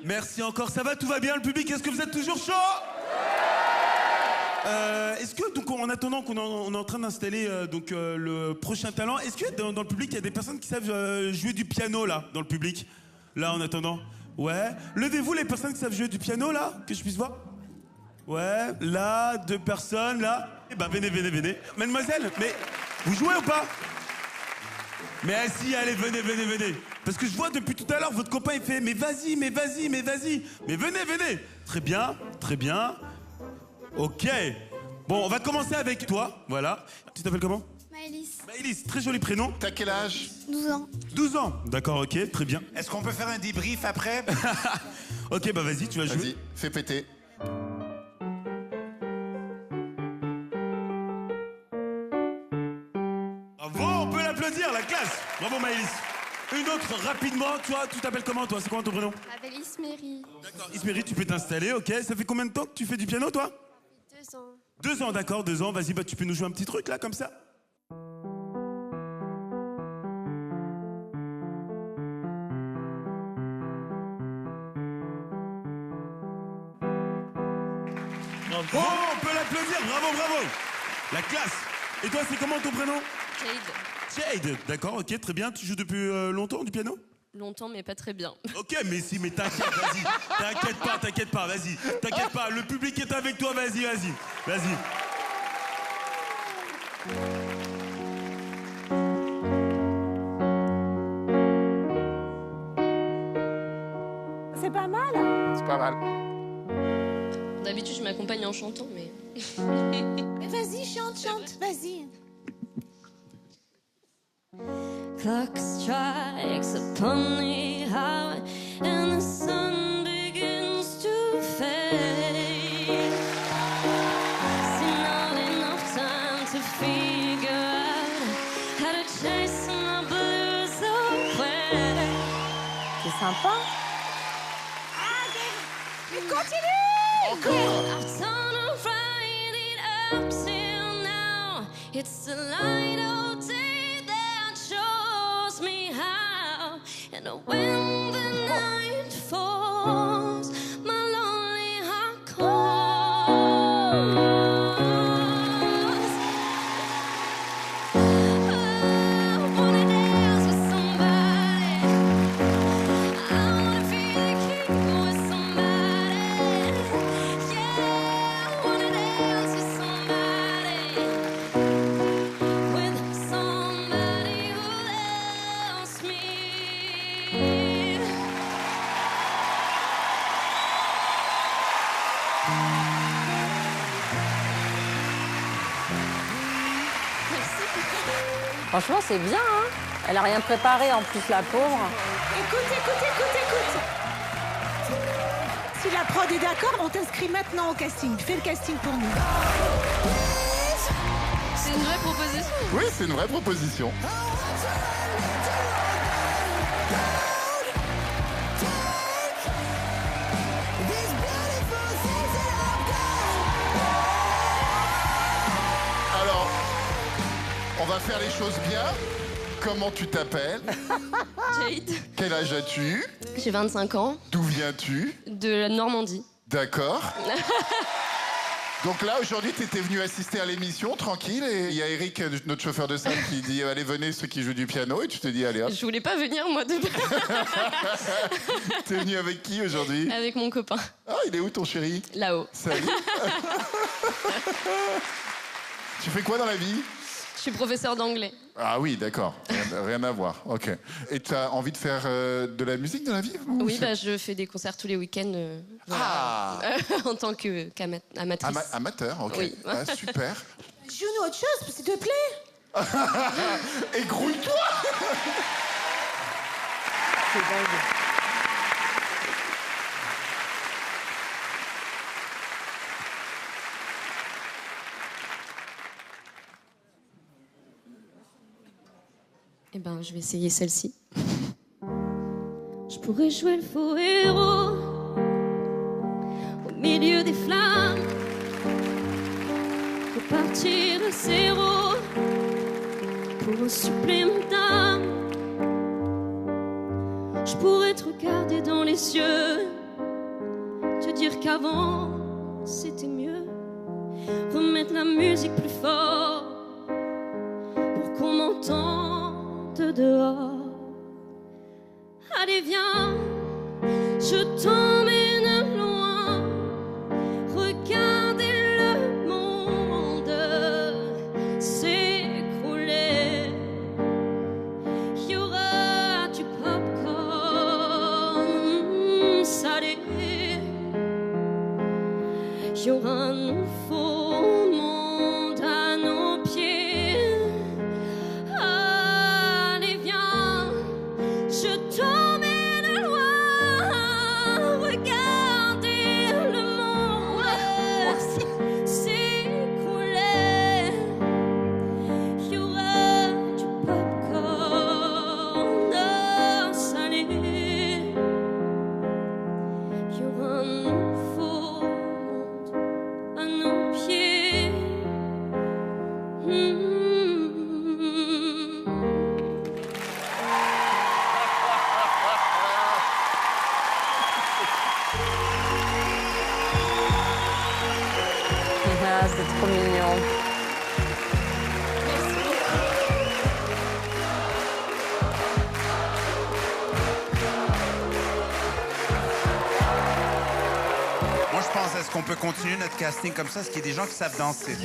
Speaker 9: Merci encore, ça va, tout va bien le public, est-ce que vous êtes toujours chaud? Est-ce que, donc, en attendant qu'on est en train d'installer le prochain talent, est-ce que dans le public, il y a des personnes qui savent jouer du piano, là, dans le public? Là, en attendant. Ouais. Levez-vous, les personnes qui savent jouer du piano, là, que je puisse voir. Ouais, là, 2 personnes, là. Eh ben, venez. Mademoiselle, mais vous jouez ou pas? Mais si, allez, venez. Parce que je vois depuis tout à l'heure, votre copain, il fait, mais vas-y. Mais venez. Très bien. Ok. Bon, on va commencer avec toi, voilà. Tu t'appelles comment? Maëlys, très joli prénom.
Speaker 7: T'as quel âge?
Speaker 19: 12 ans.
Speaker 9: 12 ans, d'accord, ok, très bien.
Speaker 8: Est-ce qu'on peut faire un débrief après?
Speaker 9: Ok, bah vas-y, tu vas jouer.
Speaker 7: Vas-y, fais péter.
Speaker 9: Bravo, on peut l'applaudir, la classe. Bravo Maëlys. Une autre, rapidement, toi, tu t'appelles comment, toi? C'est quoi ton prénom?
Speaker 19: Je m'appelle Isméry.
Speaker 9: D'accord, Isméry, tu peux t'installer, ok. Ça fait combien de temps que tu fais du piano, toi?
Speaker 19: 2 ans.
Speaker 9: 2 ans, d'accord, 2 ans. Vas-y, bah tu peux nous jouer un petit truc, là, comme ça? Oh, on peut l'applaudir, bravo. La classe. Et toi, c'est comment ton prénom? Jade, d'accord, ok, très bien. Tu joues depuis longtemps du piano?
Speaker 21: Longtemps, mais pas très bien.
Speaker 9: Ok, mais t'inquiète, vas-y. T'inquiète pas, vas-y. T'inquiète pas, le public est avec toi, vas-y.
Speaker 3: C'est pas mal.
Speaker 7: C'est pas mal.
Speaker 21: D'habitude, je m'accompagne en chantant, mais...
Speaker 3: Mais vas-y, chante, vas-y.
Speaker 16: Clock strikes upon the highway and the sun begins to fade. See, not enough time to figure out how to chase my blues away.
Speaker 10: C'est sympa.
Speaker 3: Mais continue!
Speaker 16: I've turned right it up till now. It's the light of day that shows me how. And when the night falls, my lonely heart calls. I wanna dance with somebody. I wanna feel the kick with somebody. Yeah, I wanna dance with somebody. With somebody who loves me.
Speaker 10: Franchement, c'est bien, hein. Elle a rien préparé en plus, la pauvre.
Speaker 3: Écoute. Si la prod est d'accord, on t'inscrit maintenant au casting. Fais le casting pour nous.
Speaker 21: C'est une vraie proposition.
Speaker 7: Oui, c'est une vraie proposition. Alors, on va faire les choses bien. Comment tu t'appelles?
Speaker 21: Jade.
Speaker 7: Quel âge as-tu?
Speaker 21: J'ai 25 ans.
Speaker 7: D'où viens-tu?
Speaker 21: De la Normandie.
Speaker 7: D'accord. Donc là, aujourd'hui, tu étais venu assister à l'émission, tranquille, et il y a Eric, notre chauffeur de salle, qui dit « Allez, venez, ceux qui jouent du piano », et tu te dis « Allez, hop ».
Speaker 21: Je voulais pas venir, moi, de
Speaker 7: T'es venu avec qui aujourd'hui?
Speaker 21: Avec mon copain.
Speaker 7: Ah, il est où ton chéri?
Speaker 21: Là-haut.
Speaker 7: Salut. Tu fais quoi dans la vie?
Speaker 21: Je suis professeur d'anglais.
Speaker 7: Ah oui, d'accord. Rien à voir. Ok. Et tu as envie de faire de la musique dans la vie?
Speaker 21: Oui, bah, je fais des concerts tous les week-ends en tant qu'amatrice.
Speaker 7: Amateur, ok.
Speaker 21: Oui.
Speaker 7: Ah, super.
Speaker 3: Joue-nous autre chose, s'il te plaît.
Speaker 7: Et grouille-toi.
Speaker 6: C'est dingue.
Speaker 21: Eh ben, je vais essayer celle-ci. Je pourrais jouer le faux héros au milieu des flammes, repartir à zéro pour un supplément d'âme. Je pourrais te regarder dans les yeux, te dire qu'avant c'était mieux, remettre la musique plus fort pour qu'on m'entende dehors. Allez viens, je t'emmène loin, regardez le monde s'écrouler. Il y aura du popcorn salé, il y aura un nouveau monde à nos pieds. Je t'emmène loin, regardez le monde s'écrouler. Il y aura du popcorn salé, il y aura un nouveau monde à nos pieds.
Speaker 6: Ah, c'est trop mignon.
Speaker 8: Moi, je pense, est-ce qu'on peut continuer notre casting comme ça? Est-ce qu'il y a des gens qui savent danser?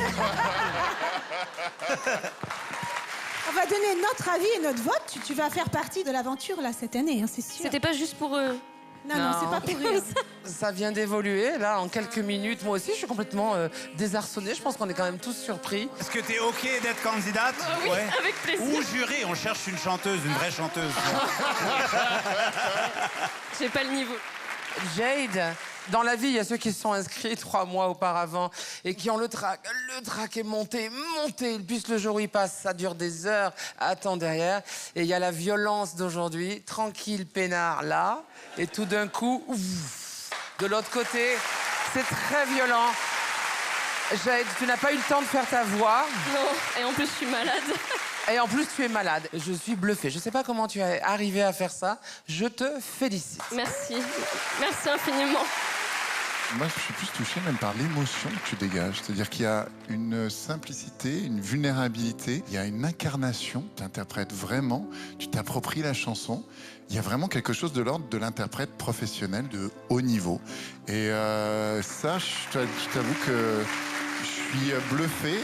Speaker 3: On va donner notre avis et notre vote. Tu vas faire partie de l'aventure là cette année, hein, c'est sûr.
Speaker 21: C'était pas juste pour eux.
Speaker 3: Non, c'est pas pour rire.
Speaker 6: Ça vient d'évoluer, là, en quelques minutes. Moi aussi, je suis complètement désarçonnée. Je pense qu'on est quand même tous surpris.
Speaker 8: Est-ce que t'es OK d'être candidate?
Speaker 21: Oui, avec plaisir.
Speaker 8: Ou juré, on cherche une chanteuse, une vraie chanteuse.
Speaker 21: J'ai pas le niveau.
Speaker 6: Jade, dans la vie, il y a ceux qui se sont inscrits 3 mois auparavant et qui ont le trac. Le trac est monté. Puis le jour où il passe, ça dure des heures. Attends derrière. Et il y a la violence d'aujourd'hui. Tranquille, peinard, là. Et tout d'un coup, ouf, de l'autre côté, c'est très violent. Jade, tu n'as pas eu le temps de faire ta voix.
Speaker 21: Non, et en plus, je suis malade.
Speaker 6: Et en plus, tu es malade. Je suis bluffée. Je ne sais pas comment tu es arrivé à faire ça. Je te félicite.
Speaker 21: Merci. Merci infiniment.
Speaker 7: Moi, je suis plus touché même par l'émotion que tu dégages. C'est-à-dire qu'il y a une simplicité, une vulnérabilité, il y a une incarnation. Tu interprètes vraiment, tu t'appropries la chanson. Il y a vraiment quelque chose de l'ordre de l'interprète professionnel de haut niveau. Et ça, je t'avoue que je suis bluffé.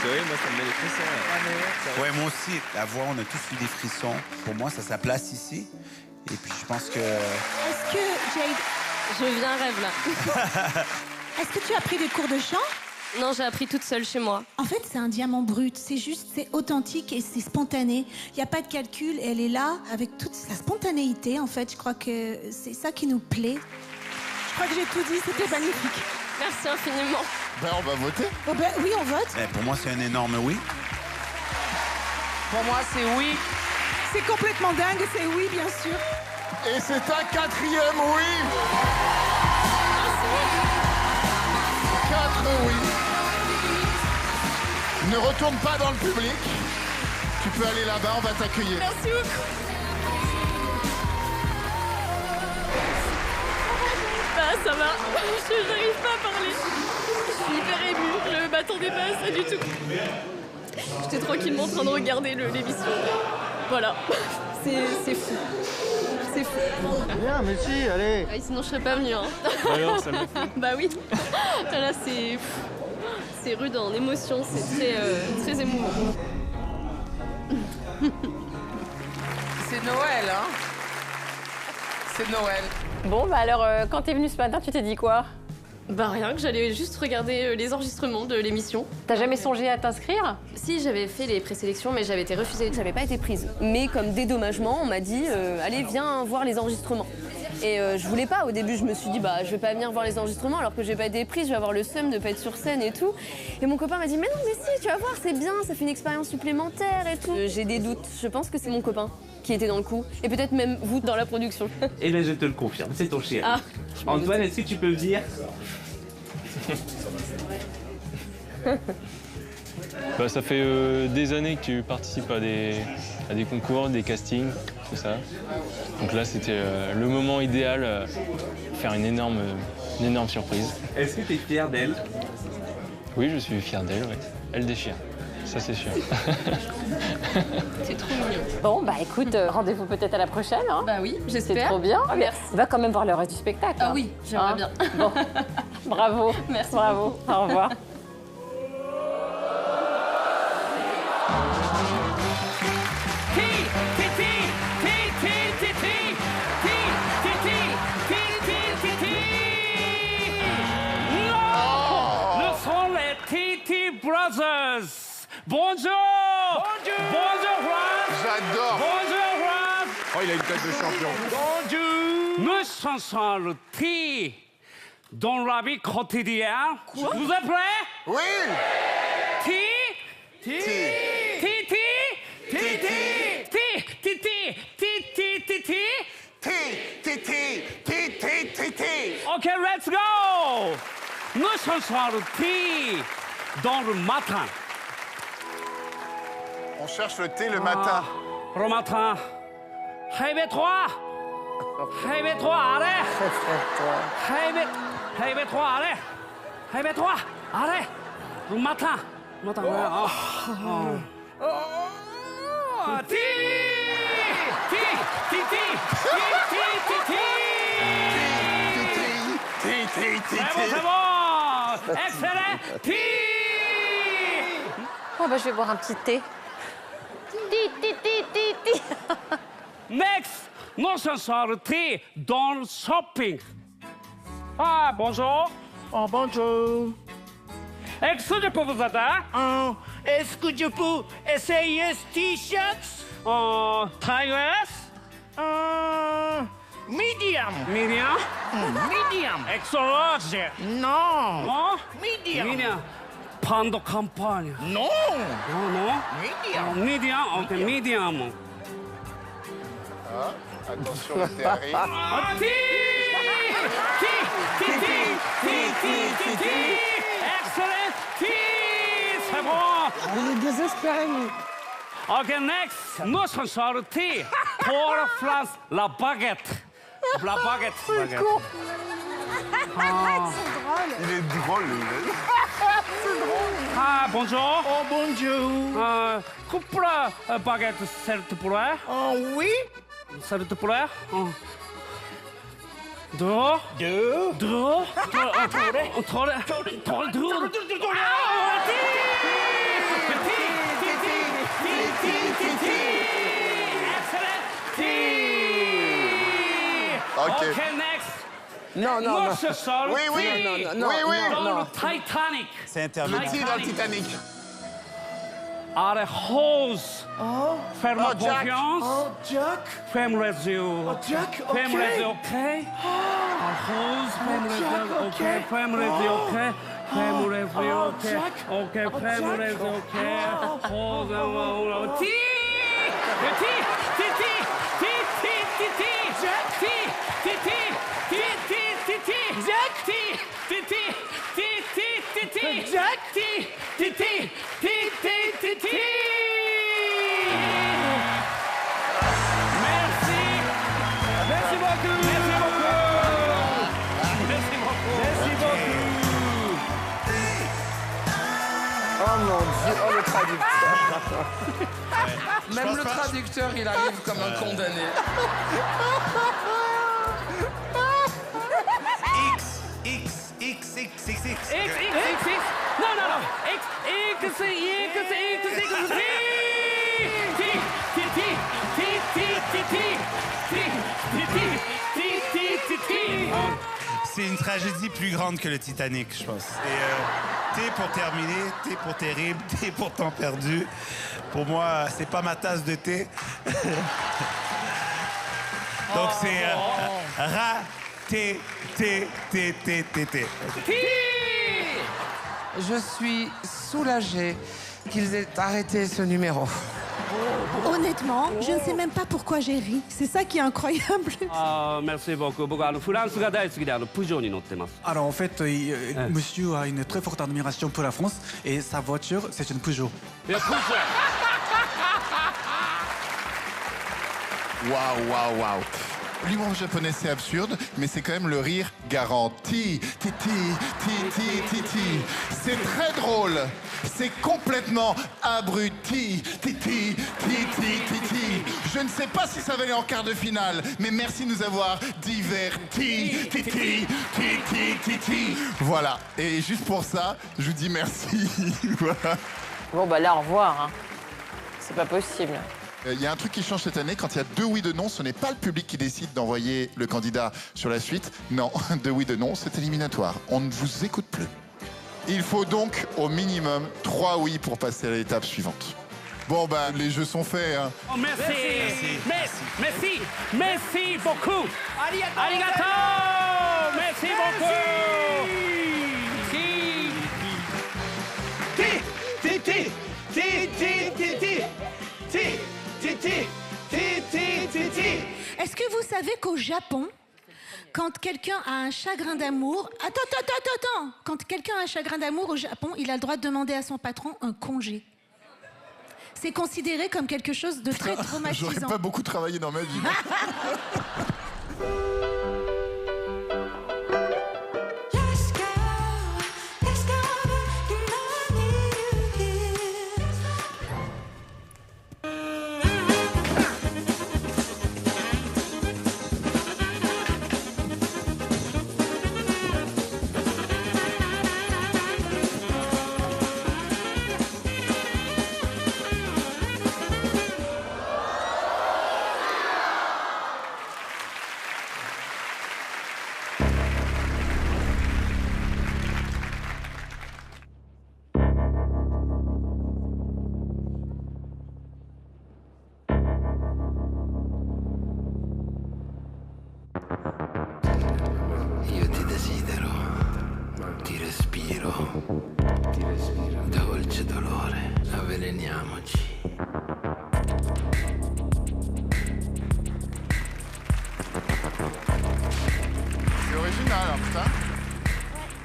Speaker 14: Oui, moi, ça me met des frissons.
Speaker 8: Ouais, moi aussi. La voix, on a tous eu des frissons. Pour moi, ça a sa place ici. Et puis, je pense que...
Speaker 3: Est-ce que, Jade...
Speaker 21: Je viens un rêve, là.
Speaker 3: Est-ce que tu as pris des cours de chant?
Speaker 21: Non, j'ai appris toute seule chez moi.
Speaker 3: En fait, c'est un diamant brut. C'est juste, c'est authentique et c'est spontané. Il n'y a pas de calcul. Elle est là avec toute sa spontanéité, en fait. Je crois que c'est ça qui nous plaît. Je crois que j'ai tout dit. C'était magnifique.
Speaker 21: Merci infiniment.
Speaker 7: Ben, on va voter.
Speaker 3: Oh, ben, oui, on vote.
Speaker 8: Pour moi, c'est un énorme oui.
Speaker 6: Pour moi, c'est oui.
Speaker 3: C'est complètement dingue. C'est oui, bien sûr.
Speaker 7: Et c'est un 4e oui. 4 oui. Ne retourne pas dans le public. Tu peux aller là-bas, on va t'accueillir.
Speaker 21: Merci beaucoup. Bah, ça va. J'arrive pas à parler. Je suis hyper émue. Je m'attendais pas à ça du tout. J'étais tranquillement en train de regarder l'émission. Voilà. C'est fou. C'est fou.
Speaker 1: Bien, mais si, allez.
Speaker 21: Ah, sinon, je serais pas venue. Hein.
Speaker 1: Alors, ça me fait.
Speaker 21: Bah oui. Là, c'est rude en émotion. C'est très émouvant.
Speaker 6: C'est Noël, hein. C'est Noël.
Speaker 10: Bon, bah alors, quand t'es venue ce matin, tu t'es dit quoi?
Speaker 21: Bah rien, que j'allais juste regarder les enregistrements de l'émission.
Speaker 10: T'as jamais songé à t'inscrire?
Speaker 21: Si, j'avais fait les présélections, mais j'avais été refusée. J'avais pas été prise. Mais comme dédommagement, on m'a dit allez, viens voir les enregistrements. Et je voulais pas. Au début, je me suis dit bah je vais pas venir voir les enregistrements alors que j'ai pas été prise, je vais avoir le seum de pas être sur scène et tout. Et mon copain m'a dit mais non, mais si, tu vas voir, c'est bien, ça fait une expérience supplémentaire et tout. J'ai des doutes. Je pense que c'est mon copain qui était dans le coup. Et peut-être même vous dans la production.
Speaker 14: Eh bien, je te le confirme, c'est ton chéri.
Speaker 21: Ah,
Speaker 14: Antoine, est-ce que tu peux venir?
Speaker 2: Bah, ça fait des années que tu participes à des concours, des castings, tout ça. Donc là, c'était le moment idéal pour faire une énorme surprise.
Speaker 14: Est-ce que tu es fier d'elle?
Speaker 2: Oui, je suis fier d'elle, oui. Elle déchire, ça c'est sûr.
Speaker 21: c'est trop mignon.
Speaker 10: Bon, bah écoute, rendez-vous peut-être à la prochaine. Hein.
Speaker 21: Bah oui, j'espère.
Speaker 10: C'est trop bien.
Speaker 21: Merci.
Speaker 10: On va quand même voir le reste du spectacle.
Speaker 21: Ah
Speaker 10: hein.
Speaker 21: oui, j'aimerais bien.
Speaker 10: Bon, bravo.
Speaker 21: Merci.
Speaker 10: Bravo. Au revoir.
Speaker 1: Brothers. Bonjour. Bonjour France.
Speaker 7: J'adore.
Speaker 1: Bonjour France.
Speaker 7: Oh, il a une tête de champion.
Speaker 1: Bonjour. Nous chansons le T dans la vie quotidienne.
Speaker 7: Quoi?
Speaker 1: Vous êtes prêts?
Speaker 7: Oui.
Speaker 1: T.
Speaker 7: T.
Speaker 1: T. T. T. T. T. T. T. T. OK, let's go. Nous chansons le T dans le matin.
Speaker 7: On cherche le thé le matin.
Speaker 1: Le matin. Réveille-toi. Réveille-toi, allez. Réveille-toi, allez. Réveille-toi, allez. Le matin. Le matin, ouais. Ti. Ti. Ti. Ti. Ti. Ti. Ti. C'est bon. Excellent. Ti.
Speaker 10: Oh bah je vais boire un petit thé.
Speaker 1: Next, nous chansons le thé dans le shopping. Ah, bonjour.
Speaker 22: Oh, bonjour.
Speaker 1: Est-ce que je peux vous aider?
Speaker 22: Est-ce que je peux essayer ce t-shirt?
Speaker 1: Taille-S?
Speaker 22: Medium.
Speaker 1: Medium?
Speaker 22: Medium.
Speaker 1: Extra large?
Speaker 22: Non.
Speaker 1: Non?
Speaker 22: Medium.
Speaker 1: Medium. Pando campagne?
Speaker 22: Non.
Speaker 1: Non?
Speaker 22: Medium.
Speaker 1: Medium? OK, medium.
Speaker 7: Ah, attention, le thé arrive.
Speaker 1: Excellent. C'est bon.
Speaker 22: Il est désespéré, lui.
Speaker 1: OK, next. Nous chansons le thé pour la France, la baguette. La baguette.
Speaker 22: C'est con.
Speaker 7: Il est drôle, lui.
Speaker 22: C'est drôle.
Speaker 1: Ah, bonjour.
Speaker 22: Oh, bonjour.
Speaker 1: Couple baguette, s'il te plaît.
Speaker 22: Oh, oui.
Speaker 1: S'il te plaît. Deux. OK, next.
Speaker 6: Non, non,
Speaker 1: Moi,
Speaker 6: non.
Speaker 1: ce soir,
Speaker 7: Oui, oui,
Speaker 1: dans
Speaker 6: non.
Speaker 1: le Titanic.
Speaker 8: C'est interdit.
Speaker 7: Le titre dans le Titanic.
Speaker 1: Allez, Rose. Fais-moi
Speaker 7: Oh, Jack.
Speaker 1: confiance.
Speaker 12: Oh, Jack.
Speaker 1: Fais-moi les yeux.
Speaker 12: Oh, Jack, ok.
Speaker 1: Fais-moi les yeux, OK? Rose, fais-moi les
Speaker 12: Jack,
Speaker 1: yeux, OK?
Speaker 12: ok.
Speaker 1: Fais-moi les yeux, OK? Fais-moi les yeux,
Speaker 12: Oh,
Speaker 1: OK?
Speaker 12: Jack.
Speaker 1: OK,
Speaker 12: Oh,
Speaker 1: fais-moi
Speaker 12: Jack.
Speaker 1: les yeux, OK? Rose, Ti! Ti! Ti! Ti! Ti! Ti! Ti! Ti!
Speaker 12: Jack.
Speaker 1: Ti! Ti! Ti! Ti! Ti! Ti! Ti!
Speaker 12: Jack.
Speaker 1: Ti! Ti! Ti! Ti! Ti! Ti! Ti!
Speaker 12: Jack.
Speaker 1: Ti! Ti! Ti! Ti! Ti! Ti! Ti! Merci!
Speaker 12: Merci beaucoup.
Speaker 1: Merci beaucoup! Merci beaucoup!
Speaker 12: Merci beaucoup.
Speaker 6: Oh mon Dieu, oh le traducteur. Même
Speaker 8: pense
Speaker 6: le
Speaker 8: pas-
Speaker 6: traducteur, il arrive comme un condamné.
Speaker 1: X, X, X. Non, non, non. X, X, X, X, X, X, T, T, T, T, T, T, T, T, T, T.
Speaker 8: C'est une tragédie plus grande que le Titanic, je pense. Et T pour terminer, T pour terrible, T pour temps perdu. Pour moi, c'est pas ma tasse de thé. Donc c'est ra, T, T, T, T, T, T.
Speaker 6: Je suis soulagée qu'ils aient arrêté ce numéro.
Speaker 3: Honnêtement, je ne sais même pas pourquoi j'ai ri. C'est ça qui est incroyable.
Speaker 1: Merci beaucoup. 僕フランスが大好きでプジョーに乗ってます。
Speaker 17: Alors en fait, monsieur a une très forte admiration pour la France et sa voiture, c'est une Peugeot.
Speaker 1: いや、プジョー。
Speaker 7: Waouh, waouh, waouh. L'humour japonais, c'est absurde, mais c'est quand même le rire garanti. Titi, titi, titi. C'est très drôle. C'est complètement abruti. Titi, titi, titi. Je ne sais pas si ça va aller en quart de finale, mais merci de nous avoir divertis. Titi, titi, titi. Voilà. Et juste pour ça, je vous dis merci. Voilà.
Speaker 10: Bon, bah là, au revoir. Hein. C'est pas possible.
Speaker 7: Il y a un truc qui change cette année, quand il y a 2 oui, 2 non, ce n'est pas le public qui décide d'envoyer le candidat sur la suite. Non, 2 oui, 2 non, c'est éliminatoire. On ne vous écoute plus. Il faut donc au minimum 3 oui pour passer à l'étape suivante. Bon, ben, les jeux sont faits. Hein.
Speaker 1: Oh, merci. Merci. Merci beaucoup. Arigato. Merci beaucoup.
Speaker 3: Est-ce que vous savez qu'au Japon, quand quelqu'un a un chagrin d'amour... Attends. Quand quelqu'un a un chagrin d'amour au Japon, il a le droit de demander à son patron un congé. C'est considéré comme quelque chose de très traumatisant.
Speaker 7: J'aurais pas beaucoup travaillé dans ma vie.
Speaker 15: Io ti desidero, ti respiro, dolce dolore, avveleniamoci.
Speaker 7: C'est original, hein, putain.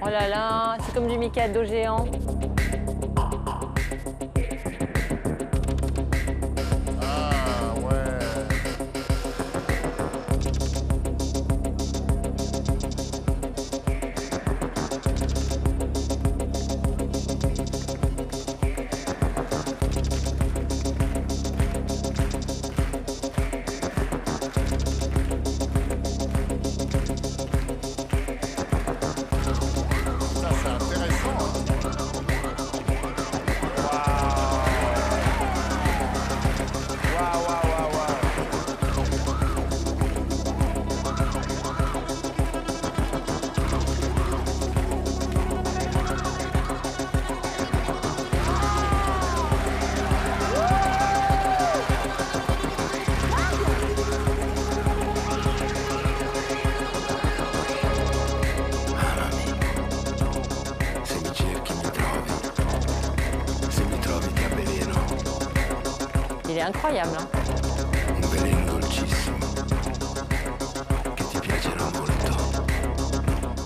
Speaker 10: Oh là là, c'est comme du Mikado géant.
Speaker 7: Ah, ouais. Ça, c'est intéressant. Hein.
Speaker 10: incroyable. Hein.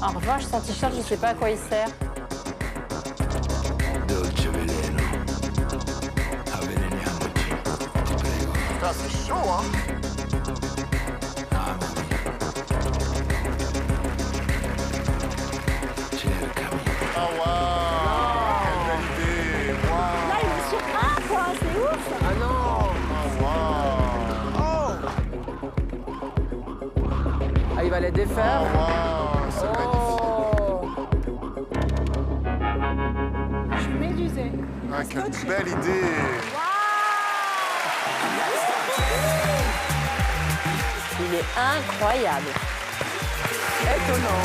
Speaker 10: En revanche, son t-shirt, je sais pas à quoi il sert.
Speaker 7: Putain, c'est chaud, hein. Ah, waouh! Quelle belle idée! Waouh!
Speaker 16: Là, il est sur A, quoi, c'est ouf!
Speaker 6: Ah non! Ah, il va les défaire.
Speaker 16: Je suis médusée.
Speaker 7: Ah, quelle belle idée!
Speaker 10: Il est incroyable.
Speaker 6: Étonnant.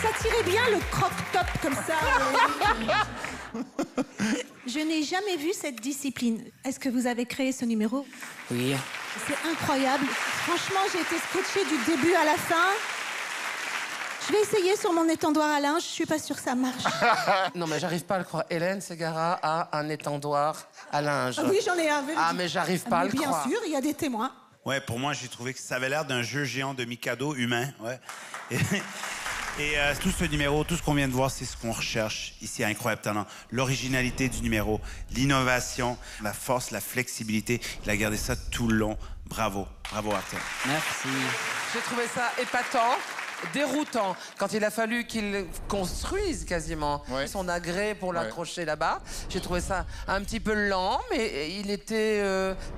Speaker 3: Ça tirait bien le croc-top comme ça. Je n'ai jamais vu cette discipline. Est-ce que vous avez créé ce numéro?
Speaker 6: Oui.
Speaker 3: C'est incroyable. Franchement, j'ai été scotchée du début à la fin. Je vais essayer sur mon étendoir à linge. Je suis pas sûre que ça marche.
Speaker 6: Non, mais j'arrive pas à le croire. Hélène Ségara a un étendoir à linge.
Speaker 3: Ah oui, j'en ai un.
Speaker 6: Ah, mais j'arrive pas à le croire.
Speaker 3: Bien sûr, il y a des témoins.
Speaker 8: Ouais, pour moi, j'ai trouvé que ça avait l'air d'un jeu géant de Mikado humain. Ouais. Et tout ce numéro, tout ce qu'on vient de voir, c'est ce qu'on recherche ici à Incroyable Talent. L'originalité du numéro, l'innovation, la force, la flexibilité. Il a gardé ça tout le long. Bravo. Bravo, Arthur.
Speaker 6: Merci. J'ai trouvé ça épatant, déroutant. Quand il a fallu qu'il construise quasiment son agrès pour l'accrocher là-bas, j'ai trouvé ça un petit peu lent, mais il était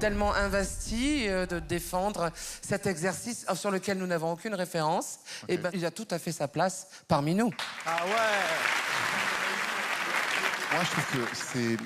Speaker 6: tellement investi de défendre cet exercice sur lequel nous n'avons aucune référence. Et ben, il a tout à fait sa place parmi nous.
Speaker 7: Ah ouais. Moi, je trouve que c'est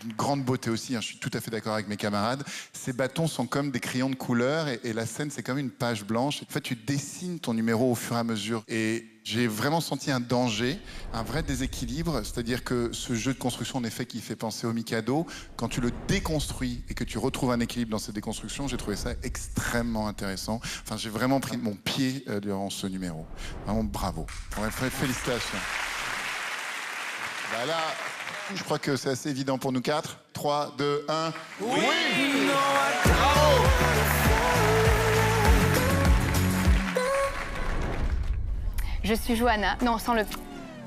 Speaker 7: d'une grande beauté aussi, hein, je suis tout à fait d'accord avec mes camarades. Ces bâtons sont comme des crayons de couleur et la scène, c'est comme une page blanche. En fait, tu dessines ton numéro au fur et à mesure. Et j'ai vraiment senti un danger, un vrai déséquilibre. C'est-à-dire que ce jeu de construction, en effet, qui fait penser au Mikado, quand tu le déconstruis et que tu retrouves un équilibre dans cette déconstruction, j'ai trouvé ça extrêmement intéressant. Enfin, j'ai vraiment pris mon pied durant ce numéro. Vraiment, bravo. Ouais, félicitations. Bah là, je crois que c'est assez évident pour nous quatre. 3, 2, 1. Oui! Bravo!
Speaker 4: Je suis Johanna. Non, sans le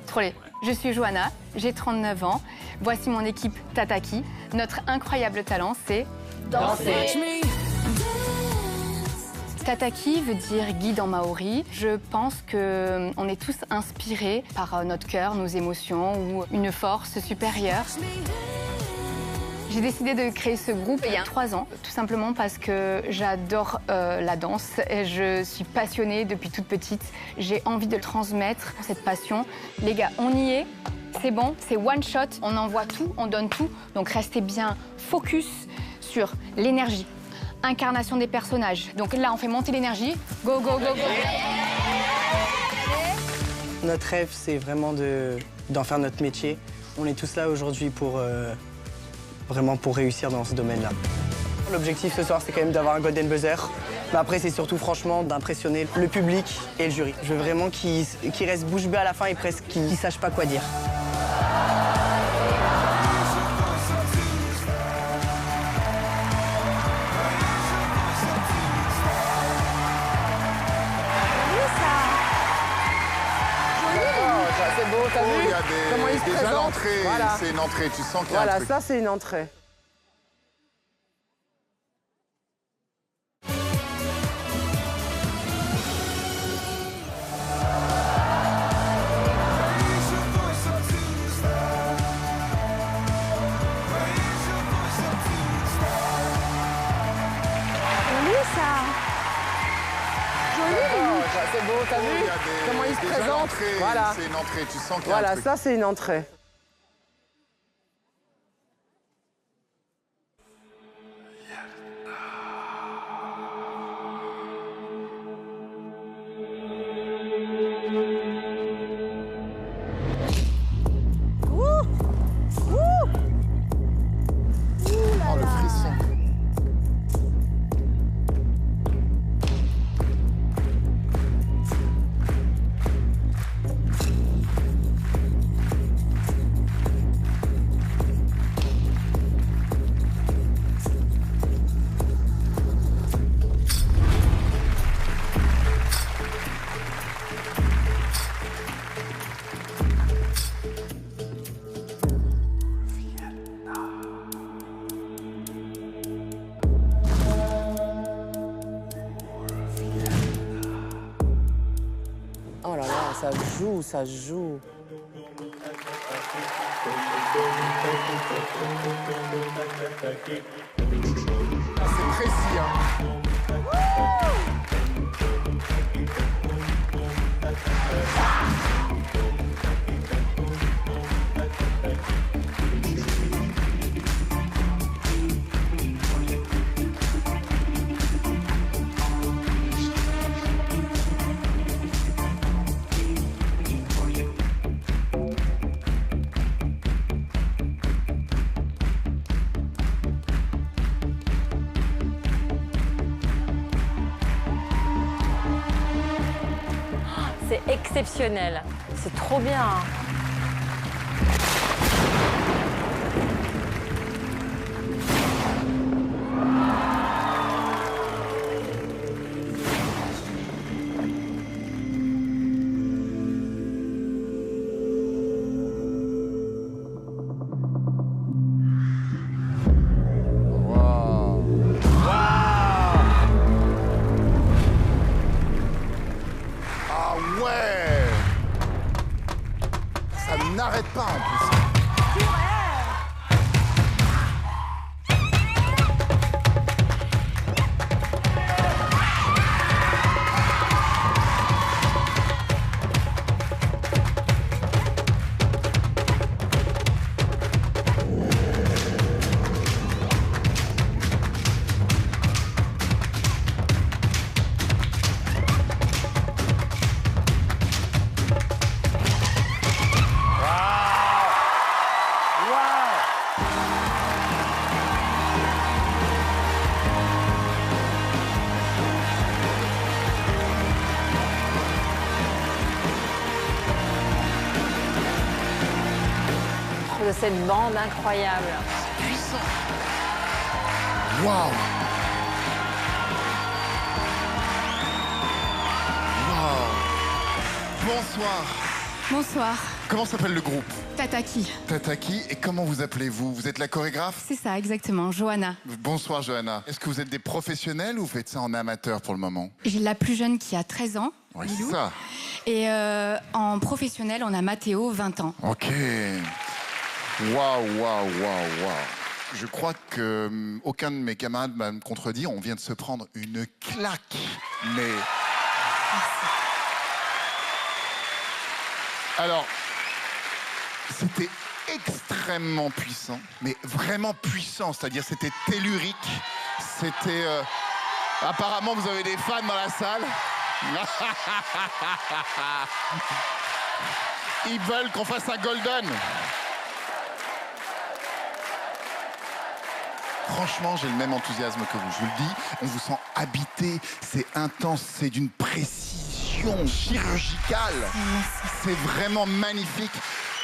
Speaker 4: troller. Je suis Johanna, j'ai 39 ans. Voici mon équipe Tataki. Notre incroyable talent, c'est danser. Tataki veut dire guide en maori. Je pense qu'on est tous inspirés par notre cœur, nos émotions ou une force supérieure. J'ai décidé de créer ce groupe il y a 3 ans, tout simplement parce que j'adore la danse et je suis passionnée depuis toute petite. J'ai envie de transmettre cette passion. Les gars, on y est, c'est bon, c'est one shot, on envoie tout, on donne tout. Donc restez bien focus sur l'énergie. Incarnation des personnages. Donc là, on fait monter l'énergie. Go, go, go, go.
Speaker 13: Notre rêve, c'est vraiment d'en faire notre métier. On est tous là aujourd'hui pour vraiment pour réussir dans ce domaine-là. L'objectif ce soir, c'est quand même d'avoir un Golden Buzzer. Mais après, c'est surtout franchement d'impressionner le public et le jury. Je veux vraiment qu'ils restent bouche bée à la fin et presque qu'ils ne sachent pas quoi dire.
Speaker 6: C'est beau, t'as vu
Speaker 7: il y a
Speaker 6: comment il se
Speaker 7: déjà
Speaker 6: présente.
Speaker 7: l'entrée,
Speaker 6: Voilà.
Speaker 7: c'est une entrée, tu sens qu'il y a un
Speaker 6: Voilà,
Speaker 7: truc.
Speaker 6: ça c'est une entrée.
Speaker 16: Joli ça.
Speaker 6: Oh, ça, c'est beau, t'as vu
Speaker 7: Il y a des-
Speaker 6: comment il se
Speaker 7: déjà
Speaker 6: présente.
Speaker 7: l'entrée,
Speaker 6: Voilà.
Speaker 7: c'est une entrée, tu sens qu'il y a un
Speaker 6: Voilà,
Speaker 7: truc.
Speaker 6: ça c'est une entrée.
Speaker 7: Oh, le frisson.
Speaker 6: ça joue, ça joue.
Speaker 7: Ah, c'est précis, hein.
Speaker 10: C'est exceptionnel. C'est trop bien.
Speaker 7: N'arrête pas en plus.
Speaker 10: De cette bande incroyable.
Speaker 7: Puissant. Waouh. Waouh. Bonsoir.
Speaker 4: Bonsoir.
Speaker 7: Comment s'appelle le groupe?
Speaker 4: Tataki.
Speaker 7: Tataki. Et comment vous appelez-vous? Vous êtes la chorégraphe?
Speaker 4: C'est ça, exactement. Johanna.
Speaker 7: Bonsoir, Johanna. Est-ce que vous êtes des professionnels ou vous faites ça en amateur pour le moment?
Speaker 4: J'ai la plus jeune qui a 13 ans.
Speaker 7: Oui,
Speaker 4: Lilou.
Speaker 7: ça.
Speaker 4: Et en professionnel, on a Mathéo, 20 ans.
Speaker 7: Ok. Waouh, waouh, waouh, waouh. Je crois que aucun de mes camarades m'a contredit. On vient de se prendre une claque. Mais... Alors, c'était extrêmement puissant, mais vraiment puissant. C'est-à-dire, c'était tellurique. C'était... Apparemment, vous avez des fans dans la salle. Ils veulent qu'on fasse un golden. Franchement, j'ai le même enthousiasme que vous. Je vous le dis, on vous sent habité. C'est intense, c'est d'une précision chirurgicale. C'est vraiment magnifique.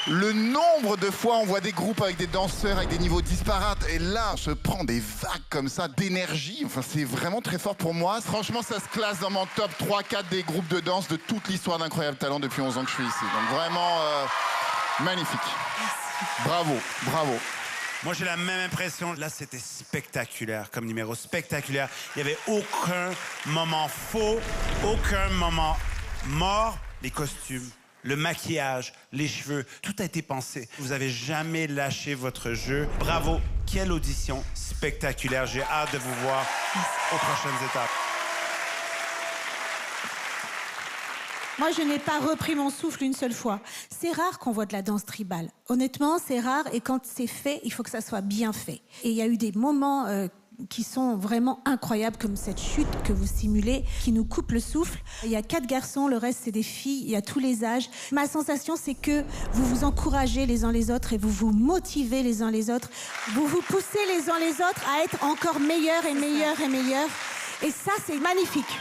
Speaker 7: Le nombre de fois, on voit des groupes avec des danseurs, avec des niveaux disparates. Et là, on se prend des vagues comme ça d'énergie. Enfin, c'est vraiment très fort pour moi. Franchement, ça se classe dans mon top 3-4 des groupes de danse de toute l'histoire d'Incroyable Talent depuis 11 ans que je suis ici. Donc vraiment, magnifique. Bravo, bravo.
Speaker 8: Moi, j'ai la même impression. Là, c'était spectaculaire comme numéro, spectaculaire. Il n'y avait aucun moment faux, aucun moment mort. Les costumes, le maquillage, les cheveux, tout a été pensé. Vous n'avez jamais lâché votre jeu. Bravo. Quelle audition spectaculaire. J'ai hâte de vous voir aux prochaines étapes.
Speaker 3: Moi, je n'ai pas repris mon souffle une seule fois. C'est rare qu'on voit de la danse tribale. Honnêtement, c'est rare. Et quand c'est fait, il faut que ça soit bien fait. Et il y a eu des moments qui sont vraiment incroyables, comme cette chute que vous simulez, qui nous coupe le souffle. Il y a 4 garçons, le reste, c'est des filles. Il y a tous les âges. Ma sensation, c'est que vous vous encouragez les uns les autres et vous vous motivez les uns les autres. Vous vous poussez les uns les autres à être encore meilleurs et meilleurs et meilleurs. Et ça, c'est magnifique.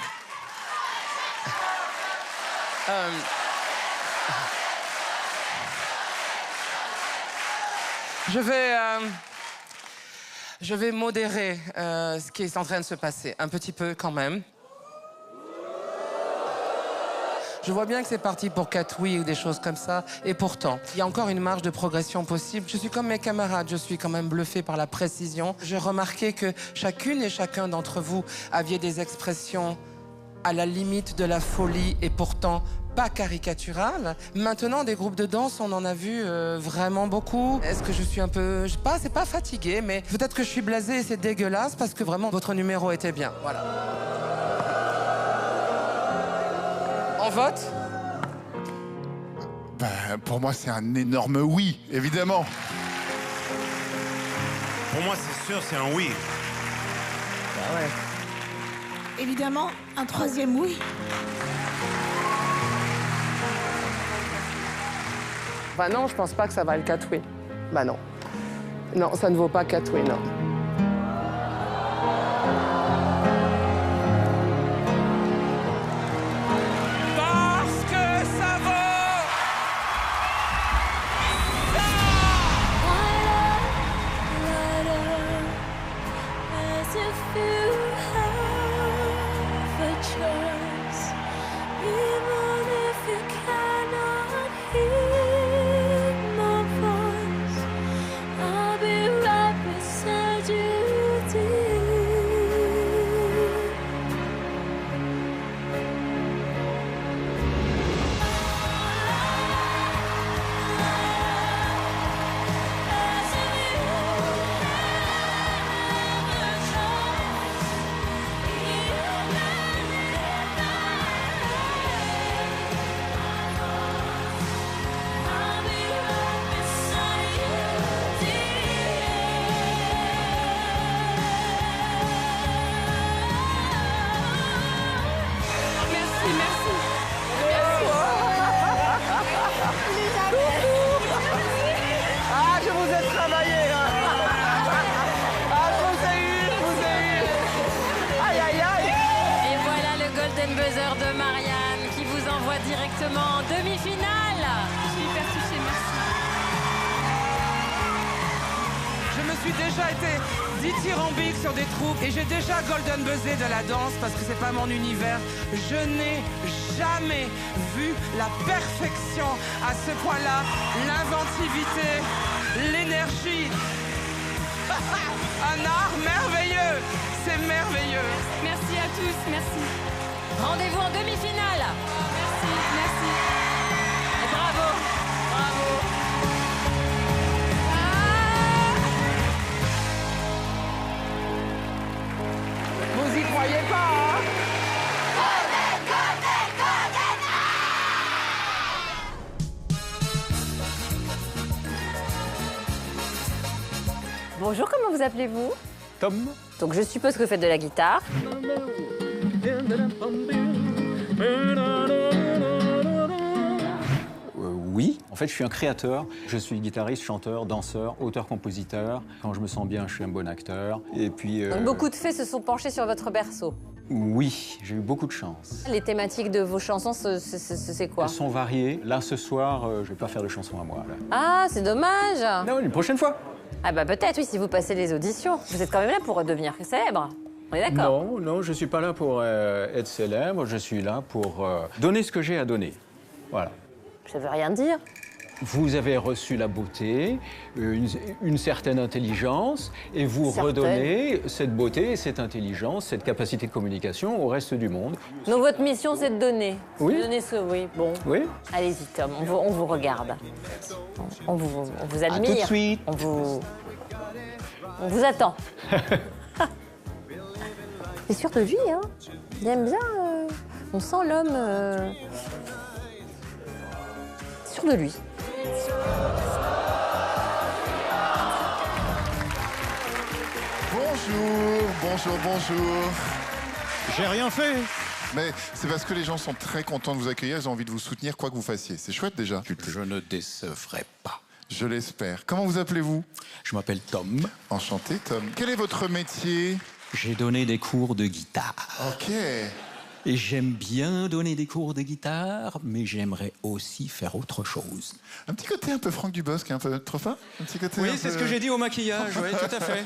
Speaker 6: Je vais modérer ce qui est en train de se passer, un petit peu quand même. Je vois bien que c'est parti pour 4 oui ou des choses comme ça, et pourtant, il y a encore une marge de progression possible. Je suis comme mes camarades, je suis quand même bluffé par la précision. J'ai remarqué que chacune et chacun d'entre vous aviez des expressions à la limite de la folie et pourtant pas caricatural. Maintenant, des groupes de danse, on en a vu vraiment beaucoup. Est-ce que je suis un peu, je sais pas, c'est pas fatigué, mais peut-être que je suis blasée et c'est dégueulasse parce que vraiment, votre numéro était bien. Voilà. On vote?
Speaker 7: Bah, pour moi, c'est un énorme oui, évidemment.
Speaker 8: Pour moi, c'est sûr, c'est un oui.
Speaker 6: Bah ouais.
Speaker 3: Évidemment, un troisième oui.
Speaker 6: Bah non, je pense pas que ça va le 4 oui. Bah non. Non, ça ne vaut pas 4 oui, non. Parce que ça vaut...
Speaker 15: As if you have a choice, even if you cannot hear my voice, I'll be right beside you, dear.
Speaker 6: Ah, je vous ai travaillé, hein. Ah, je vous ai eu. Aïe, aïe, aïe.
Speaker 10: Et voilà le Golden Buzzer de Marianne qui vous envoie directement en demi-finale.
Speaker 19: Je suis hyper touchée, merci.
Speaker 6: Je me suis déjà été dithyrambique sur des troupes et j'ai déjà golden buzzé de la danse parce que c'est pas mon univers. Je n'ai jamais vu la perfection à ce point-là, l'inventivité, l'énergie. Un art merveilleux, c'est merveilleux.
Speaker 19: Merci à tous, merci.
Speaker 10: Rendez-vous en demi-finale.
Speaker 19: Merci, merci.
Speaker 10: Et bravo, bravo.
Speaker 6: Vous y croyez pas, hein?
Speaker 11: Bonjour, comment vous appelez-vous?
Speaker 18: Tom.
Speaker 11: Donc je suppose que vous faites de la guitare.
Speaker 18: Oui, en fait, je suis un créateur. Je suis guitariste, chanteur, danseur, auteur-compositeur. Quand je me sens bien, je suis un bon acteur. Et puis...
Speaker 11: Donc beaucoup de fées se sont penchés sur votre berceau.
Speaker 18: Oui, j'ai eu beaucoup de chance.
Speaker 11: Les thématiques de vos chansons, c'est quoi?
Speaker 18: Elles sont variées. Là, ce soir, je vais pas faire de chansons à moi. Là.
Speaker 11: Ah, c'est dommage.
Speaker 18: Non, une prochaine fois.
Speaker 11: Ah bah peut-être, oui, si vous passez les auditions. Vous êtes quand même là pour devenir célèbre. On est d'accord?
Speaker 18: Non, non, je suis pas là pour être célèbre. Je suis là pour donner ce que j'ai à donner. Voilà.
Speaker 11: Ça veut rien dire.
Speaker 18: Vous avez reçu la beauté, une certaine intelligence, et vous redonnez cette beauté et cette intelligence, cette capacité de communication au reste du monde.
Speaker 11: Donc votre mission, c'est de donner.
Speaker 18: Oui.
Speaker 11: De donner ce... Oui, bon.
Speaker 18: Oui.
Speaker 11: Allez-y, Tom, on vous regarde. On vous admire.
Speaker 18: À tout de suite.
Speaker 11: On vous attend. C'est sûr de lui, hein. Il aime bien... On sent l'homme... sûr de lui.
Speaker 7: Bonjour, bonjour, bonjour.
Speaker 18: J'ai rien fait.
Speaker 7: Mais c'est parce que les gens sont très contents de vous accueillir, ils ont envie de vous soutenir quoi que vous fassiez. C'est chouette déjà.
Speaker 18: Je ne décevrai pas.
Speaker 7: Je l'espère. Comment vous appelez-vous?
Speaker 18: Je m'appelle Tom.
Speaker 7: Enchanté, Tom. Quel est votre métier?
Speaker 18: J'ai donné des cours de guitare.
Speaker 7: Ok.
Speaker 18: Et j'aime bien donner des cours de guitare, mais j'aimerais aussi faire autre chose.
Speaker 7: Un petit côté un peu Franck Dubosc, un peu trop fin? Un petit côté.
Speaker 18: Oui, c'est ce que j'ai dit au maquillage, oui, tout à fait.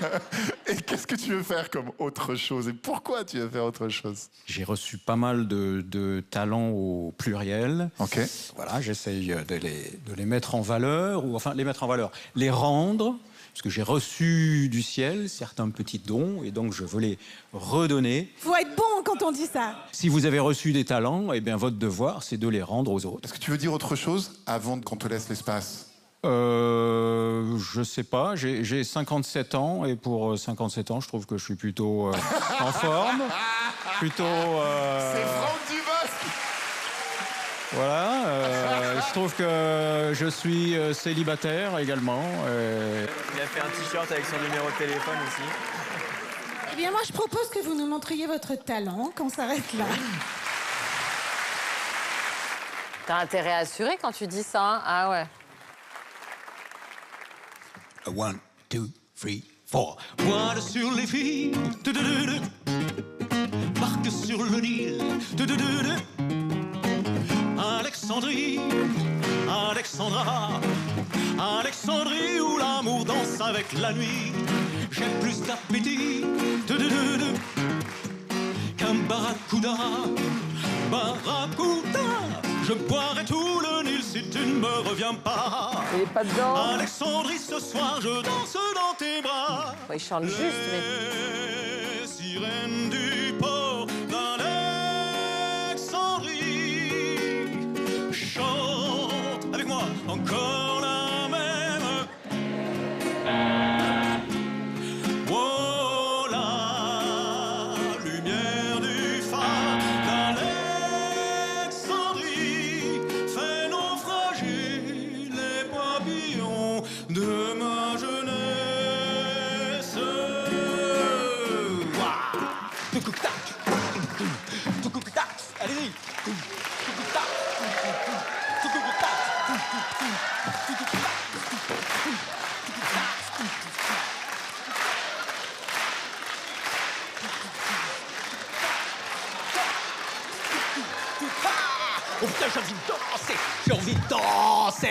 Speaker 7: Et qu'est-ce que tu veux faire comme autre chose? Et pourquoi tu veux faire autre chose?
Speaker 18: J'ai reçu pas mal de talents au pluriel.
Speaker 7: Ok.
Speaker 18: Voilà, j'essaye de les mettre en valeur, ou enfin les mettre en valeur, les rendre parce que j'ai reçu du ciel certains petits dons et donc je veux les redonner.
Speaker 3: Faut être bon quand on dit ça.
Speaker 18: Si vous avez reçu des talents, eh bien votre devoir, c'est de les rendre aux autres.
Speaker 7: Est-ce que tu veux dire autre chose avant qu'on te laisse l'espace?
Speaker 18: Je sais pas, j'ai 57 ans et pour 57 ans, je trouve que je suis plutôt en forme, plutôt...
Speaker 7: C'est Franck Dubosc.
Speaker 18: Voilà, je trouve que je suis célibataire également.
Speaker 2: Il a fait un t-shirt avec son numéro de téléphone aussi.
Speaker 3: Eh bien, moi, je propose que vous nous montriez votre talent, qu'on s'arrête là.
Speaker 11: T'as intérêt à assurer quand tu dis ça, hein? Ah ouais.
Speaker 5: 1, 2, 3, 4. Pointe sur les filles, marque sur le Nil, Alexandrie, Alexandra, Alexandrie où l'amour danse avec la nuit. J'ai plus d'appétit qu'un barracuda, barracuda. Je boirai tout le Nil si tu ne me reviens pas.
Speaker 11: Il est pas dedans.
Speaker 5: Alexandrie, ce soir, je danse dans tes bras.
Speaker 11: Ouais, il chante juste, mais...
Speaker 5: Les sirènes du port d'Alexandrie chantent avec moi encore la même. Oh, la lumière du phare d'Alexandrie fait naufrager les papillons de ma jeunesse. Allez-y. Oh putain, j'ai envie de danser. J'ai envie de danser.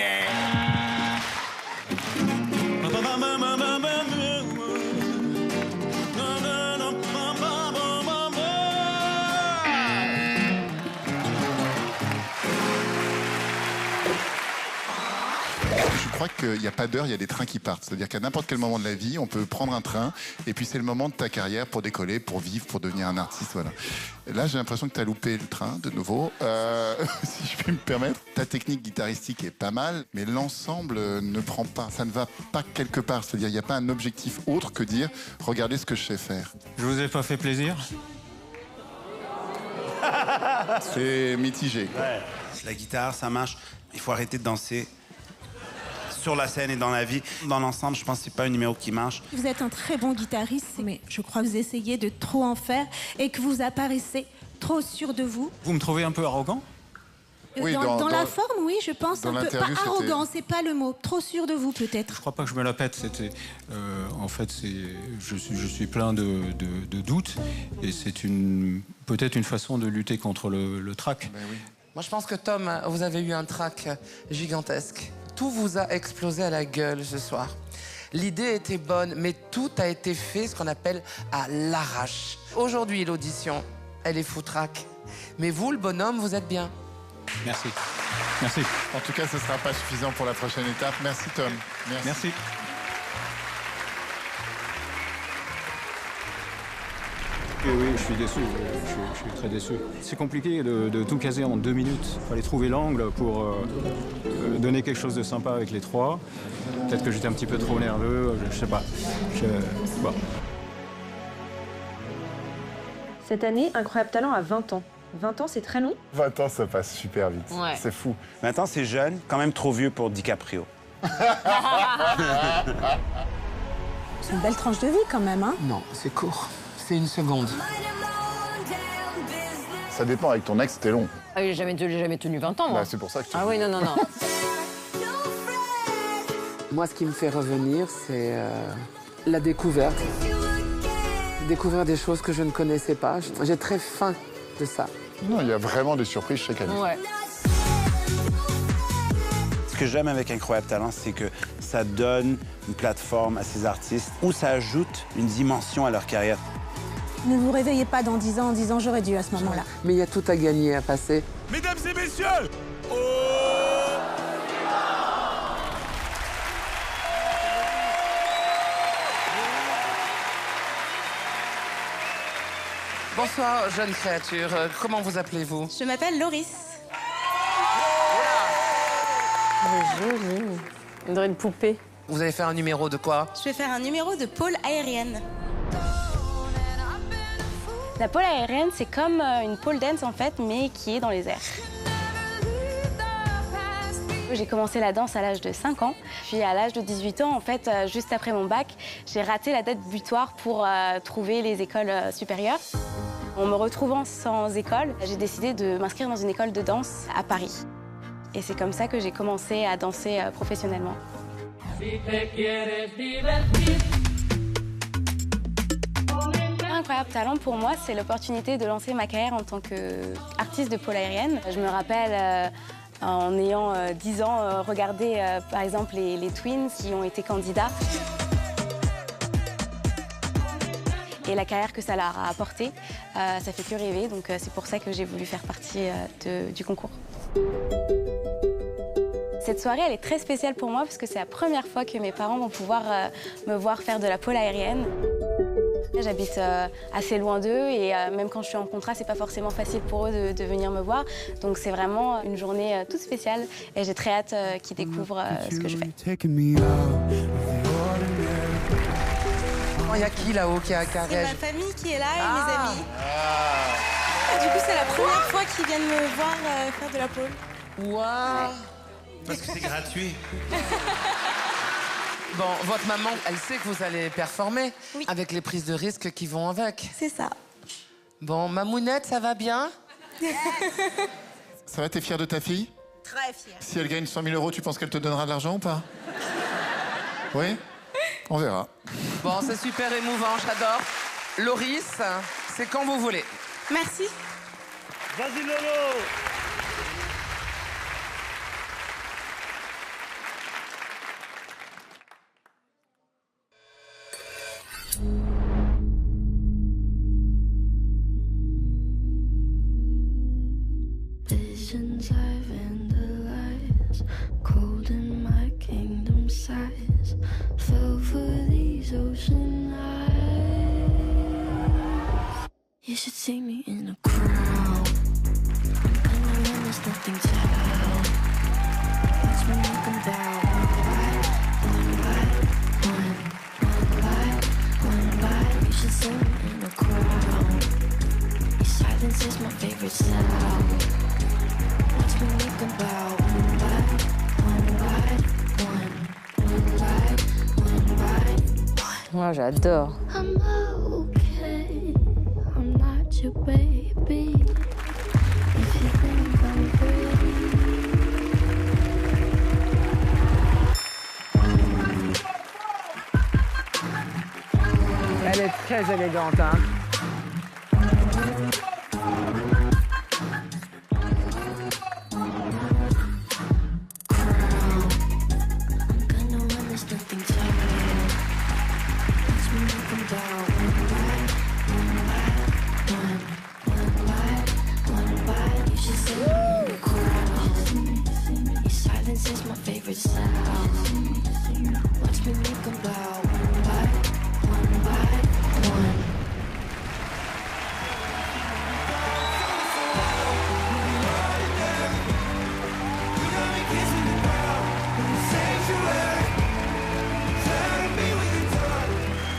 Speaker 7: Je crois qu'il n'y a pas d'heure, il y a des trains qui partent. C'est-à-dire qu'à n'importe quel moment de la vie, on peut prendre un train et puis c'est le moment de ta carrière pour décoller, pour vivre, pour devenir un artiste. Voilà. Là, j'ai l'impression que tu as loupé le train de nouveau. Si je puis me permettre, ta technique guitaristique est pas mal, mais l'ensemble ne prend pas. Ça ne va pas quelque part. C'est-à-dire qu'il n'y a pas un objectif autre que dire « Regardez ce que je sais faire ».
Speaker 18: Je vous ai pas fait plaisir?
Speaker 7: C'est mitigé.
Speaker 8: Ouais. La guitare, ça marche. Il faut arrêter de danser sur la scène et dans la vie. Dans l'ensemble, je pense que c'est pas un numéro qui marche.
Speaker 3: Vous êtes un très bon guitariste, mais je crois que vous essayez de trop en faire et que vous apparaissez trop sûr de vous.
Speaker 18: Vous me trouvez un peu arrogant?
Speaker 7: Oui,
Speaker 3: dans la forme, oui, je pense.
Speaker 7: dans
Speaker 3: Un peu, pas
Speaker 7: l'interview, c'était-
Speaker 3: arrogant, c'est pas le mot. Trop sûr de vous, peut-être.
Speaker 18: Je crois pas que je me la pète. C'était, en fait, je suis plein de doutes et c'est peut-être une façon de lutter contre le trac.
Speaker 6: Moi, je pense que Tom, vous avez eu un trac gigantesque. Tout vous a explosé à la gueule ce soir. L'idée était bonne, mais tout a été fait, ce qu'on appelle à l'arrache. Aujourd'hui, l'audition, elle est foutraque. Mais vous, le bonhomme, vous êtes bien.
Speaker 18: Merci. Merci.
Speaker 7: En tout cas, ce ne sera pas suffisant pour la prochaine étape. Merci, Tom.
Speaker 18: Merci. Oui, je suis déçu. Je suis très déçu. C'est compliqué de tout caser en 2 minutes. Il fallait trouver l'angle pour donner quelque chose de sympa avec les trois. Peut-être que j'étais un petit peu trop nerveux, je sais pas. Bon.
Speaker 20: Cette année, Incroyable Talent a 20 ans. 20 ans, c'est très long.
Speaker 7: 20 ans, ça passe super vite.
Speaker 11: Ouais.
Speaker 7: C'est fou.
Speaker 8: Maintenant, c'est jeune, quand même trop vieux pour DiCaprio.
Speaker 3: C'est une belle tranche de vie, quand même, hein.
Speaker 6: Non, c'est court. C'est 1 seconde.
Speaker 7: Ça dépend, avec ton ex, c'était long.
Speaker 11: Ah oui, j'ai jamais tenu 20 ans, moi.
Speaker 7: Bah, c'est pour ça que je te
Speaker 11: Ah
Speaker 7: dis.
Speaker 11: oui, non, non, non.
Speaker 6: Moi, ce qui me fait revenir, c'est la découverte. Découvrir des choses que je ne connaissais pas. J'ai très faim de ça.
Speaker 7: Non, il y a vraiment des surprises chaque année.
Speaker 11: Ouais.
Speaker 8: Ce que j'aime avec Incroyable Talent, c'est que ça donne une plateforme à ces artistes où ça ajoute une dimension à leur carrière.
Speaker 3: Ne vous réveillez pas dans 10 ans en disant j'aurais dû à ce moment-là.
Speaker 6: Mais il y a tout à gagner, à passer.
Speaker 9: Mesdames et messieurs,
Speaker 6: Bonsoir, jeune créature. Comment vous appelez-vous?
Speaker 14: Je m'appelle Loris.
Speaker 11: Elle est jolie. On dirait une poupée.
Speaker 6: Vous allez faire un numéro de quoi?
Speaker 14: Je vais faire un numéro de pôle aérienne.
Speaker 21: La pole aérienne, c'est comme une pole dance en fait, mais qui est dans les airs. J'ai commencé la danse à l'âge de 5 ans. Puis à l'âge de 18 ans, en fait, juste après mon bac, j'ai raté la date butoir pour trouver les écoles supérieures. En me retrouvant sans école, j'ai décidé de m'inscrire dans une école de danse à Paris. Et c'est comme ça que j'ai commencé à danser professionnellement. Incroyable talent pour moi, c'est l'opportunité de lancer ma carrière en tant qu'artiste de pole aérienne. Je me rappelle, en ayant 10 ans, regarder par exemple les Twins qui ont été candidats. Et la carrière que ça leur a apporté, ça fait que rêver. Donc c'est pour ça que j'ai voulu faire partie du concours. Cette soirée, elle est très spéciale pour moi parce que c'est la première fois que mes parents vont pouvoir me voir faire de la pole aérienne. J'habite assez loin d'eux et même quand je suis en contrat, c'est pas forcément facile pour eux de venir me voir. Donc c'est vraiment une journée toute spéciale et j'ai très hâte qu'ils découvrent ce que je fais.
Speaker 6: Il y a qui là-haut qui a
Speaker 14: C'est ma famille qui est là et mes amis. Et du coup, c'est la première fois qu'ils viennent me voir faire de la pole.
Speaker 6: Waouh!
Speaker 8: Parce que c'est gratuit.
Speaker 6: Bon, votre maman, elle sait que vous allez performer avec les prises de risque qui vont avec.
Speaker 14: C'est ça.
Speaker 6: Bon, Mamounette, ça va bien?
Speaker 7: Ça va, t'es fière de ta fille?
Speaker 14: Très fière.
Speaker 7: Si elle gagne 100 000 €, tu penses qu'elle te donnera de l'argent ou pas? Oui? On verra.
Speaker 6: Bon, c'est super émouvant, j'adore. Loris, c'est quand vous voulez.
Speaker 14: Merci.
Speaker 22: Vas-y, Lolo.
Speaker 16: Visions I vandalize, cold in my kingdom size, fell for these ocean eyes. You should see me in a crowd, and I know there's nothing to help. Watch me make them bow, one by one. You should see me in a crowd. Your silence is my favorite sound. Watch me make them bow, one by one.
Speaker 11: Moi, j'adore.
Speaker 16: I'm okay, I'm not your baby. If you think I'm pretty.
Speaker 22: Elle est très élégante, hein.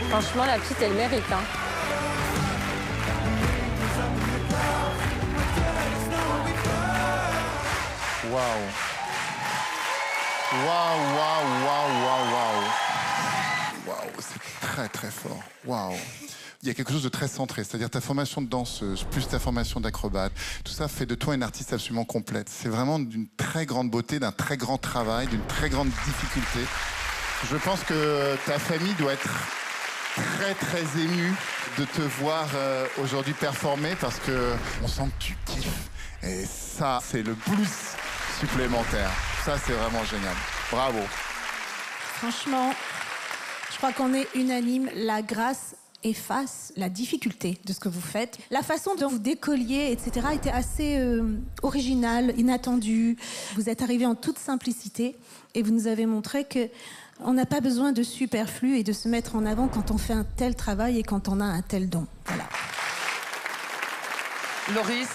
Speaker 11: Franchement, la petite, elle mérite. Hein.
Speaker 7: Waouh. Waouh, waouh, waouh, waouh, waouh. Waouh, c'est très, très fort. Waouh. Il y a quelque chose de très centré, c'est-à-dire ta formation de danseuse, plus ta formation d'acrobate, tout ça fait de toi une artiste absolument complète. C'est vraiment d'une très grande beauté, d'un très grand travail, d'une très grande difficulté. Je pense que ta famille doit être très, très émue de te voir aujourd'hui performer parce qu'on sent que tu kiffes. Et ça, c'est le plus supplémentaire. Ça, c'est vraiment génial. Bravo.
Speaker 3: Franchement, je crois qu'on est unanime. La grâce efface la difficulté de ce que vous faites. La façon dont vous décolliez, etc., était assez originale, inattendue. Vous êtes arrivé en toute simplicité et vous nous avez montré que on n'a pas besoin de superflu et de se mettre en avant quand on fait un tel travail et quand on a un tel don. Voilà.
Speaker 6: Loris,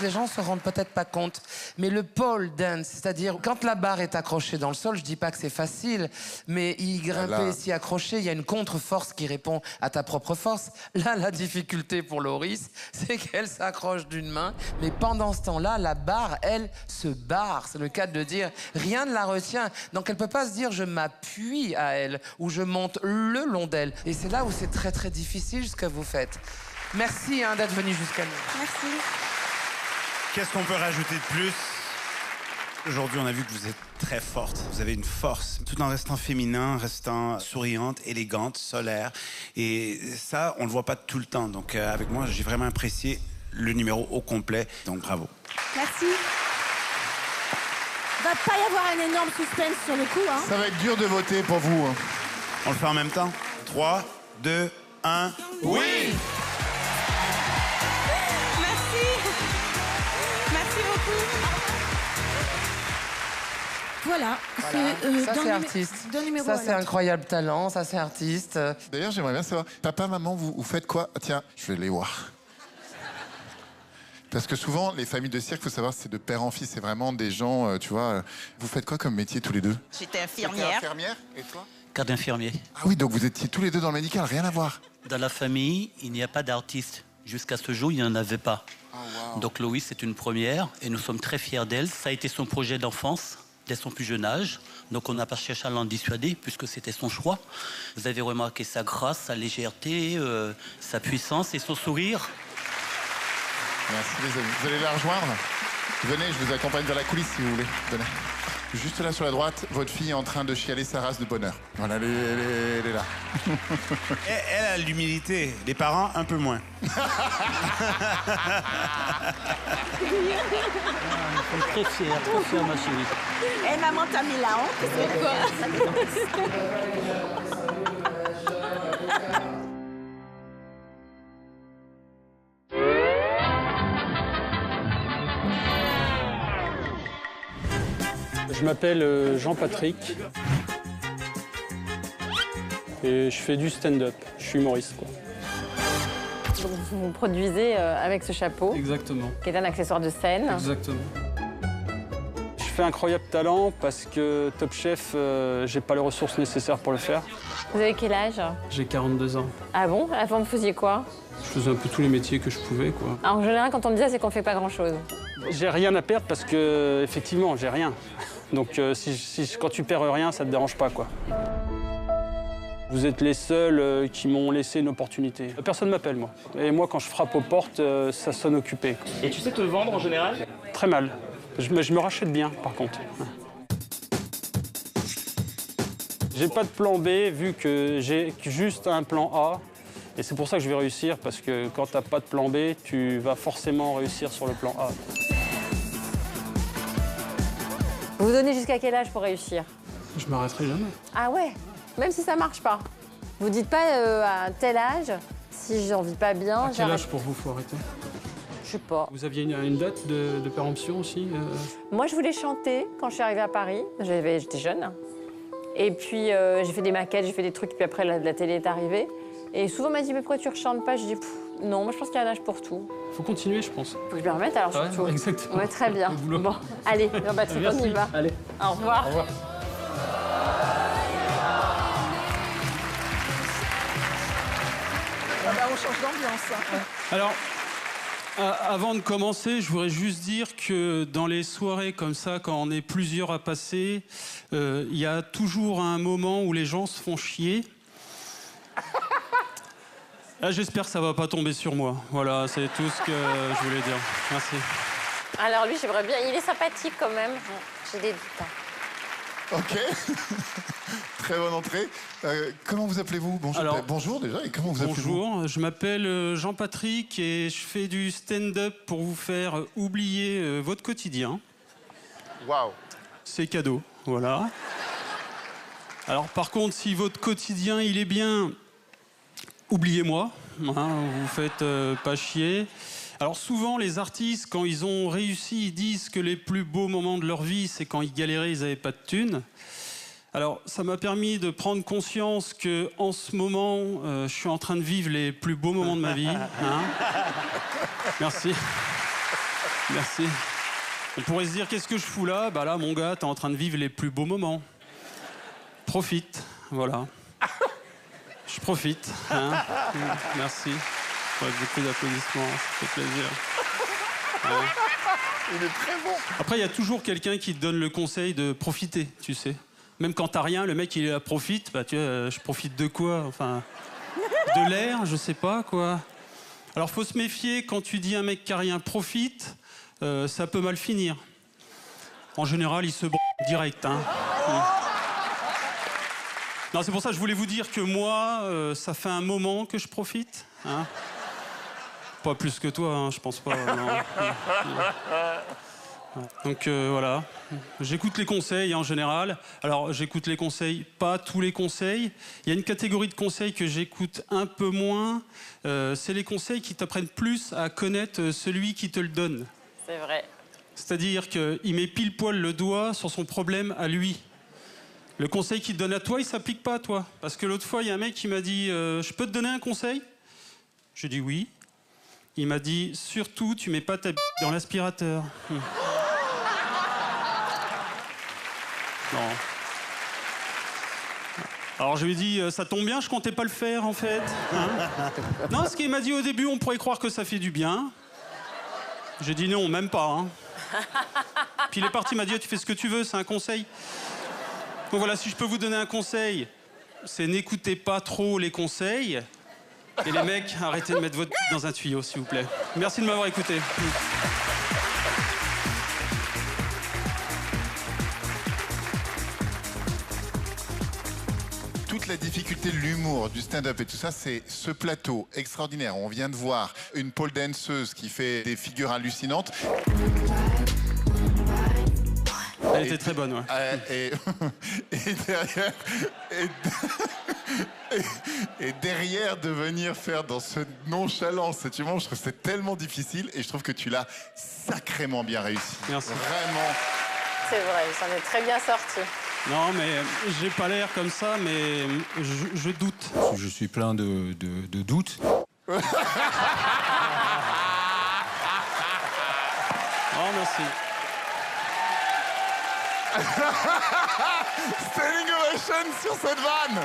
Speaker 6: les gens se rendent peut-être pas compte, mais le pole dance, c'est-à-dire quand la barre est accrochée dans le sol, je dis pas que c'est facile, mais y grimper, s'y accrocher, il y a une contre-force qui répond à ta propre force. Là, la difficulté pour Loris, c'est qu'elle s'accroche d'une main, mais pendant ce temps-là, la barre, elle, se barre. C'est le cas de dire, rien ne la retient. Donc elle peut pas se dire, je m'appuie à elle, ou je monte le long d'elle. Et c'est là où c'est très, très difficile ce que vous faites. Merci d'être venu jusqu'à nous.
Speaker 14: Merci.
Speaker 8: Qu'est-ce qu'on peut rajouter de plus? Aujourd'hui, on a vu que vous êtes très forte. Vous avez une force, tout en restant féminin, restant souriante, élégante, solaire. Et ça, on le voit pas tout le temps. Donc, avec moi, j'ai vraiment apprécié le numéro au complet. Donc, bravo.
Speaker 3: Merci. Va pas y avoir un énorme suspense sur le coup, hein.
Speaker 7: Ça va être dur de voter pour vous. Hein.
Speaker 8: On le fait en même temps? 3, 2, 1...
Speaker 7: Oui!
Speaker 14: Merci beaucoup.
Speaker 3: Voilà.
Speaker 6: Ça, c'est artiste. Ça, c'est incroyable talent. Ça, c'est artiste.
Speaker 7: D'ailleurs, j'aimerais bien savoir, papa, maman, vous faites quoi? Tiens, je vais les voir. Parce que souvent, les familles de cirque, il faut savoir, c'est de père en fils. C'est vraiment des gens, tu vois... Vous faites quoi comme métier tous les deux?
Speaker 12: J'étais infirmière.
Speaker 7: Infirmière? Et toi?
Speaker 12: Garde infirmier.
Speaker 7: Ah oui, donc vous étiez tous les deux dans le médical, rien à voir.
Speaker 12: Dans la famille, il n'y a pas d'artiste. Jusqu'à ce jour, il n'y en avait pas.
Speaker 7: Oh, wow.
Speaker 12: Donc Loïs, c'est une première et nous sommes très fiers d'elle. Ça a été son projet d'enfance dès son plus jeune âge. Donc on n'a pas cherché à l'en dissuader puisque c'était son choix. Vous avez remarqué sa grâce, sa légèreté, sa puissance et son sourire.
Speaker 7: Merci les amis. Vous allez la rejoindre? Venez, je vous accompagne vers la coulisse si vous voulez. Venez. Juste là sur la droite, votre fille est en train de chialer sa race de bonheur. Voilà, elle est là.
Speaker 8: Elle a l'humilité, les parents un peu moins.
Speaker 12: Elle est très fière ma chérie.
Speaker 14: Eh maman, t'as mis la honte.
Speaker 17: Je m'appelle Jean-Patrick et je fais du stand-up. Je suis humoriste, quoi.
Speaker 11: Donc vous vous produisez avec ce chapeau.
Speaker 17: Exactement.
Speaker 11: Qui est un accessoire de scène.
Speaker 17: Exactement. Je fais Incroyable Talent parce que Top Chef, j'ai pas les ressources nécessaires pour le faire.
Speaker 11: Vous avez quel âge?
Speaker 17: J'ai 42 ans.
Speaker 11: Ah bon? Avant, vous faisiez quoi?
Speaker 17: Je faisais un peu tous les métiers que je pouvais, quoi.
Speaker 11: Alors, en général, quand on dit ça, c'est qu'on fait pas grand-chose.
Speaker 17: J'ai rien à perdre parce que, effectivement, j'ai rien. Donc, quand tu perds rien, ça te dérange pas, quoi. Vous êtes les seuls qui m'ont laissé une opportunité. Personne m'appelle, moi. Et moi, quand je frappe aux portes, ça sonne occupé.
Speaker 1: Et tu sais te vendre en général?
Speaker 17: Très mal. Je me rachète bien, par contre. J'ai pas de plan B, vu que j'ai juste un plan A. Et c'est pour ça que je vais réussir, parce que quand t'as pas de plan B, tu vas forcément réussir sur le plan A.
Speaker 11: Vous vous donnez jusqu'à quel âge pour réussir?
Speaker 17: Je m'arrêterai jamais.
Speaker 11: Ah ouais? Même si ça marche pas. Vous dites pas à tel âge, si j'en vis pas bien,
Speaker 17: À quel âge pour vous, faut arrêter?
Speaker 11: Je sais pas.
Speaker 17: Vous aviez une date de péremption aussi
Speaker 11: Moi, je voulais chanter quand je suis arrivée à Paris. J'étais jeune. Et puis, j'ai fait des maquettes, j'ai fait des trucs, puis après, la télé est arrivée. Et souvent, on m'a dit, mais pourquoi tu ne rechantes pas? Je dis, non, moi, je pense qu'il y a un âge pour tout.
Speaker 17: Faut continuer, je pense.
Speaker 11: Faut que je me remette, alors,
Speaker 17: Ouais,
Speaker 11: surtout.
Speaker 17: exactement.
Speaker 11: Ouais, très bien. Bon, allez, Jean-Baptiste, on y va.
Speaker 17: Allez.
Speaker 11: Au revoir.
Speaker 17: Au revoir.
Speaker 14: On change d'ambiance.
Speaker 17: Alors, avant de commencer, je voudrais juste dire que dans les soirées comme ça, quand on est plusieurs à passer, il y a toujours un moment où les gens se font chier. Là, j'espère que ça va pas tomber sur moi. Voilà, c'est tout ce que je voulais dire. Merci.
Speaker 11: Alors, lui, j'aimerais bien. Il est sympathique quand même. J'ai des doutes.
Speaker 7: Ok. Très bonne entrée. Comment vous appelez-vous? Bonjour.
Speaker 17: Alors,
Speaker 7: bonjour déjà, et comment vous appelez-vous?
Speaker 17: Bonjour, je m'appelle Jean-Patrick et je fais du stand-up pour vous faire oublier votre quotidien.
Speaker 7: Waouh.
Speaker 17: C'est cadeau, voilà. Alors par contre, si votre quotidien, il est bien, oubliez-moi, hein, vous faites pas chier. Alors souvent, les artistes, quand ils ont réussi, ils disent que les plus beaux moments de leur vie, c'est quand ils galéraient, ils n'avaient pas de thunes. Alors, ça m'a permis de prendre conscience qu'en ce moment, je suis en train de vivre les plus beaux moments de ma vie. Hein. Merci. Merci. On pourrait se dire, qu'est-ce que je fous là? Bah là, mon gars, t'es en train de vivre les plus beaux moments. Profite, voilà. Je profite. Hein. Merci. Ouais, beaucoup d'applaudissements, ça fait plaisir. Ouais.
Speaker 7: Il est très bon.
Speaker 17: Après, il y a toujours quelqu'un qui te donne le conseil de profiter, tu sais. Même quand t'as rien, le mec, il est là, profite. Bah, tu vois, je profite de quoi? Enfin, de l'air, je sais pas, quoi. Alors, faut se méfier quand tu dis à un mec qui a rien, profite, ça peut mal finir. En général, il se direct, hein. Non, c'est pour ça que je voulais vous dire que moi, ça fait un moment que je profite. Hein. Pas plus que toi, hein, je pense pas. Non. Donc voilà, j'écoute les conseils en général. Alors j'écoute les conseils, pas tous les conseils. Il y a une catégorie de conseils que j'écoute un peu moins. C'est les conseils qui t'apprennent plus à connaître celui qui te le donne.
Speaker 11: C'est vrai.
Speaker 17: C'est-à-dire qu'il met pile poil le doigt sur son problème à lui. Le conseil qu'il te donne à toi, il s'applique pas à toi. Parce que l'autre fois, il y a un mec qui m'a dit « Je peux te donner un conseil ?» J'ai dit « Oui ». Il m'a dit « Surtout, tu mets pas ta bite dans l'aspirateur. » Non. Alors je lui ai dit « Ça tombe bien, je comptais pas le faire, en fait. Hein » Non, ce qu'il m'a dit au début, on pourrait croire que ça fait du bien. J'ai dit « Non, même pas. Hein. » Puis il est parti, il m'a dit « Tu fais ce que tu veux, c'est un conseil. » Donc voilà, si je peux vous donner un conseil, c'est n'écoutez pas trop les conseils. Et les mecs, arrêtez de mettre votre dans un tuyau, s'il vous plaît. Merci de m'avoir écouté.
Speaker 7: Toute la difficulté de l'humour, du stand-up et tout ça, c'est ce plateau extraordinaire. On vient de voir une pole danseuse qui fait des figures hallucinantes.
Speaker 17: Elle était très bonne, ouais.
Speaker 7: Et derrière... Et derrière, de venir faire dans ce nonchalance cet humour, je trouve que c'est tellement difficile et je trouve que tu l'as sacrément bien réussi.
Speaker 17: Merci.
Speaker 7: Vraiment.
Speaker 11: C'est vrai, il s'en est très bien sorti.
Speaker 17: Non, mais j'ai pas l'air comme ça, mais je doute.
Speaker 18: Je suis plein de doutes.
Speaker 17: Oh, merci.
Speaker 7: Standing ovation sur cette vanne.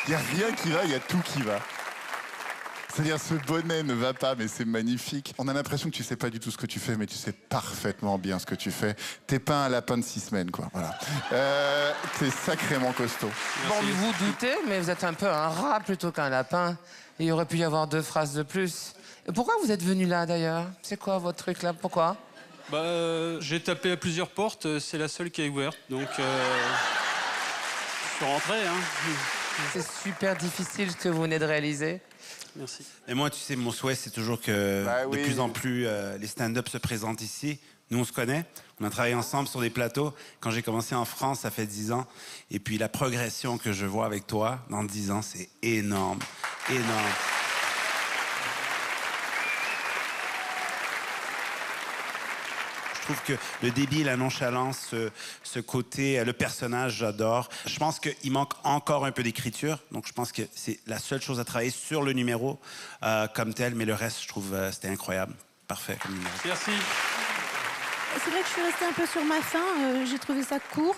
Speaker 7: Il n'y a rien qui va, il y a tout qui va. C'est-à-dire, ce bonnet ne va pas, mais c'est magnifique. On a l'impression que tu sais pas du tout ce que tu fais, mais tu sais parfaitement bien ce que tu fais. T'es pas un lapin de 6 semaines, quoi. Voilà. T'es sacrément costaud.
Speaker 6: Bon, vous doutez, mais vous êtes un peu un rat plutôt qu'un lapin. Il aurait pu y avoir 2 phrases de plus. Et pourquoi vous êtes venu là, d'ailleurs? C'est quoi votre truc, là? Pourquoi?
Speaker 17: Bah, j'ai tapé à plusieurs portes, c'est la seule qui est ouverte, donc je suis rentré, hein.
Speaker 6: C'est super difficile ce que vous venez de réaliser.
Speaker 17: Merci.
Speaker 8: Et moi, tu sais, mon souhait, c'est toujours que de plus en plus les stand-up se présentent ici. Nous, on se connaît. On a travaillé ensemble sur des plateaux. Quand j'ai commencé en France, ça fait 10 ans. Et puis, la progression que je vois avec toi dans 10 ans, c'est énorme. Énorme. Je trouve que le débit, la nonchalance, ce côté, le personnage, j'adore. Je pense qu'il manque encore un peu d'écriture. Donc, je pense que c'est la seule chose à travailler sur le numéro comme tel. Mais le reste, je trouve, c'était incroyable. Parfait comme numéro.
Speaker 17: Merci.
Speaker 3: C'est vrai que je suis restée un peu sur ma faim, j'ai trouvé ça court,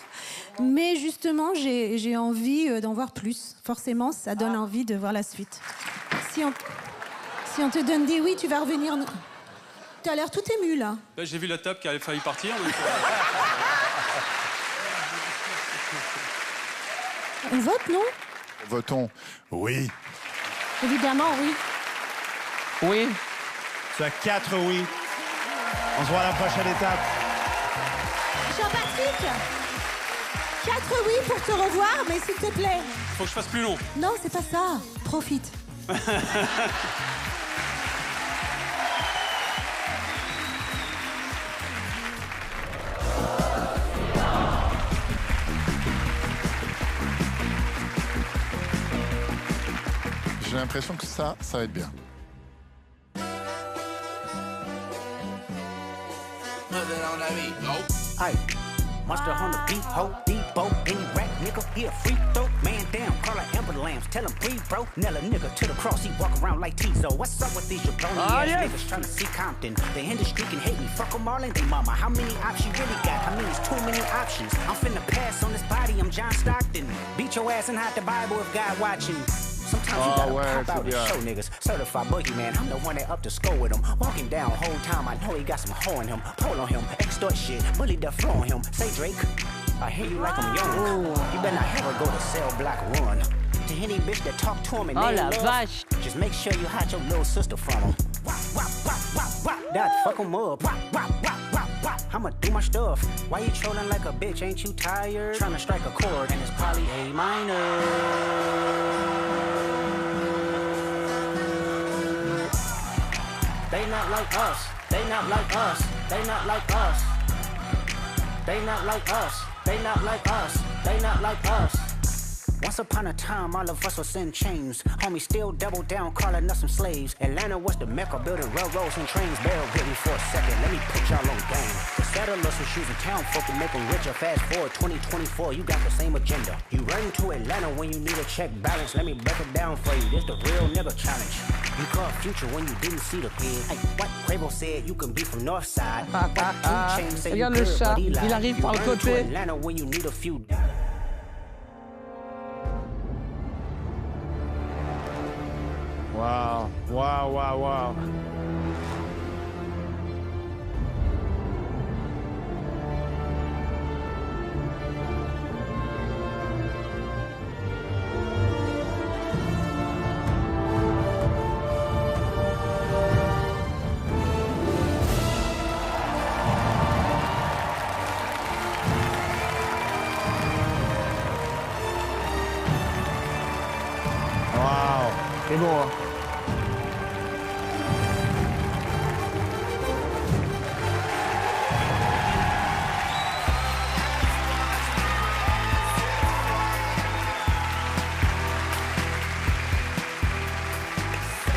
Speaker 3: mais justement j'ai envie d'en voir plus. Forcément, ça donne envie de voir la suite. Si on te donne des oui, tu vas revenir. T'as l'air tout ému là.
Speaker 17: Bah, j'ai vu la table qui avait failli partir. Donc,
Speaker 3: On vote, non?
Speaker 7: Votons. Oui.
Speaker 3: Évidemment, oui.
Speaker 6: Oui.
Speaker 8: Tu as 4 oui. On se voit à la prochaine étape.
Speaker 3: Jean-Patrick, 4 oui pour te revoir, mais s'il te plaît.
Speaker 17: faut que je fasse plus long.
Speaker 3: Non, c'est pas ça. Profite.
Speaker 7: J'ai l'impression que ça va être bien.
Speaker 4: Aye, monster on the beat, ho deep boat. Any rap nigga, he a free throw. Man down, call her Amber Lambs, tell him breathe, bro. Nella nigga to the cross, he walk around like Tizo. What's up with these jabroni ass niggas trying to see Compton? The industry can hate me, fuck them all and they mama. How many options you really got? I mean, it's too many options. I'm finna pass on this body, I'm John Stockton. Beat your ass and hide the Bible if God watching. Sometimes you gotta pop out and show niggas. Certified boogeyman, I'm the one that up to score with him. Walking down whole time, I know he got some hoe in him. Pull on him, extort shit, bully the flow on him. Say Drake, I hear you like I'm young. You better not ever go to cell block run. To any bitch that talk to him and they love, just make sure you hide your little sister from him. That fuck him up. I'ma do my stuff. Why you trolling like a bitch? Ain't you tired? Trying to strike a chord and it's probably A minor. They not like us. They not like us. They not like us. They not like us. They not like us. They not like us. Once upon a time, all of us was in chains. Homie still double down, calling us some slaves. Atlanta was the mecca, building railroads and trains. Bear with me for a second, let me put y'all on game. The settlers was using town folk to make them richer. Fast forward 2024, you got the same agenda. You run to Atlanta when you need a check balance. Let me break it down for you, this the real nigga challenge. You called Future when you didn't see the kid. Hey, what Quavo said, you can be from Northside.
Speaker 1: Regarde le chat, il arrive par le côté.
Speaker 4: Atlanta when you need a few.
Speaker 1: Waouh, waouh, waouh, waouh. Waouh, c'est beau. Hein.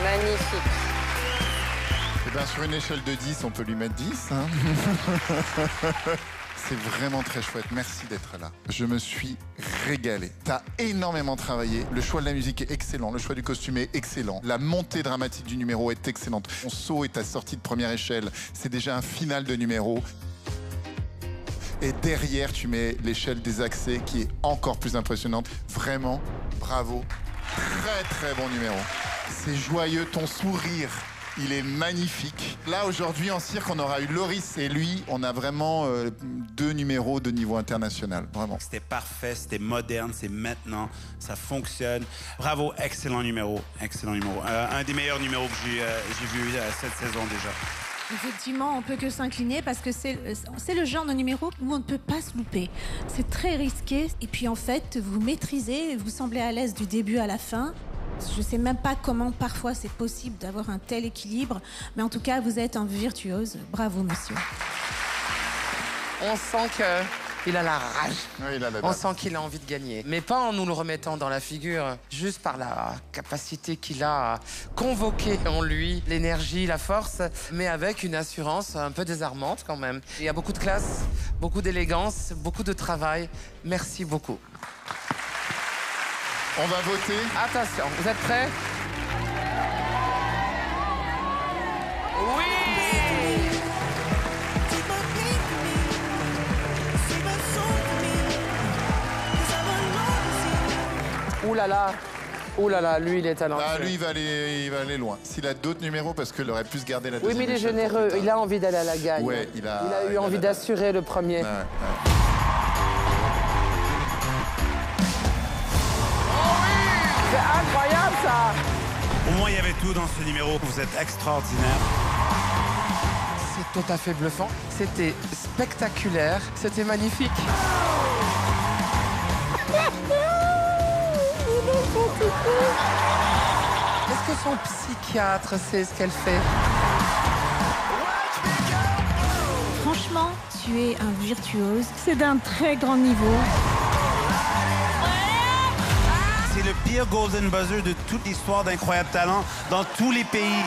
Speaker 11: Magnifique.
Speaker 7: Eh bien, sur une échelle de 10, on peut lui mettre 10. Hein. C'est vraiment très chouette. Merci d'être là. Je me suis régalé. T'as énormément travaillé. Le choix de la musique est excellent. Le choix du costume est excellent. La montée dramatique du numéro est excellente. Ton saut et ta sortie de première échelle, c'est déjà un final de numéro. Et derrière, tu mets l'échelle des accès qui est encore plus impressionnante. Vraiment, bravo. Très, très bon numéro. C'est joyeux, ton sourire. Il est magnifique. Là, aujourd'hui, en cirque, on aura eu Loris et lui. On a vraiment deux numéros de niveau international. Vraiment.
Speaker 8: C'était parfait, c'était moderne, c'est maintenant. Ça fonctionne. Bravo, excellent numéro. Excellent numéro. Un des meilleurs numéros que j'ai vu cette saison déjà.
Speaker 3: Effectivement, on peut que s'incliner parce que c'est le genre de numéro où on ne peut pas se louper. C'est très risqué. Et puis, en fait, vous maîtrisez, vous semblez à l'aise du début à la fin. Je ne sais même pas comment parfois c'est possible d'avoir un tel équilibre, mais en tout cas, vous êtes un virtuose. Bravo, monsieur.
Speaker 6: On sent qu'il a la rage.
Speaker 7: Oui, il a la
Speaker 6: On sent qu'il a envie de gagner. Mais pas en nous le remettant dans la figure, juste par la capacité qu'il a à convoquer en lui l'énergie, la force, mais avec une assurance un peu désarmante quand même. Il y a beaucoup de classe, beaucoup d'élégance, beaucoup de travail. Merci beaucoup.
Speaker 7: On va voter.
Speaker 6: Attention, vous êtes prêts? Oui! Ouh là là! Ouh là là, lui, il est talentueux.
Speaker 7: Ah, lui, il va aller loin. S'il a d'autres numéros, parce qu'il aurait pu se garder la deuxième.
Speaker 6: Oui, mais il est généreux. Il a envie d'aller à la gagne.
Speaker 7: Ouais, il a
Speaker 6: eu envie d'assurer le premier.
Speaker 7: Ouais.
Speaker 6: C'est incroyable, ça!
Speaker 8: Au moins, il y avait tout dans ce numéro. Vous êtes extraordinaire.
Speaker 6: C'est tout à fait bluffant. C'était spectaculaire. C'était magnifique. Est-ce que son psychiatre sait ce qu'elle fait?
Speaker 3: Franchement, tu es un virtuose. C'est d'un très grand niveau.
Speaker 8: C'est le pire Golden Buzzer de toute l'histoire d'Incroyable Talent dans tous les pays.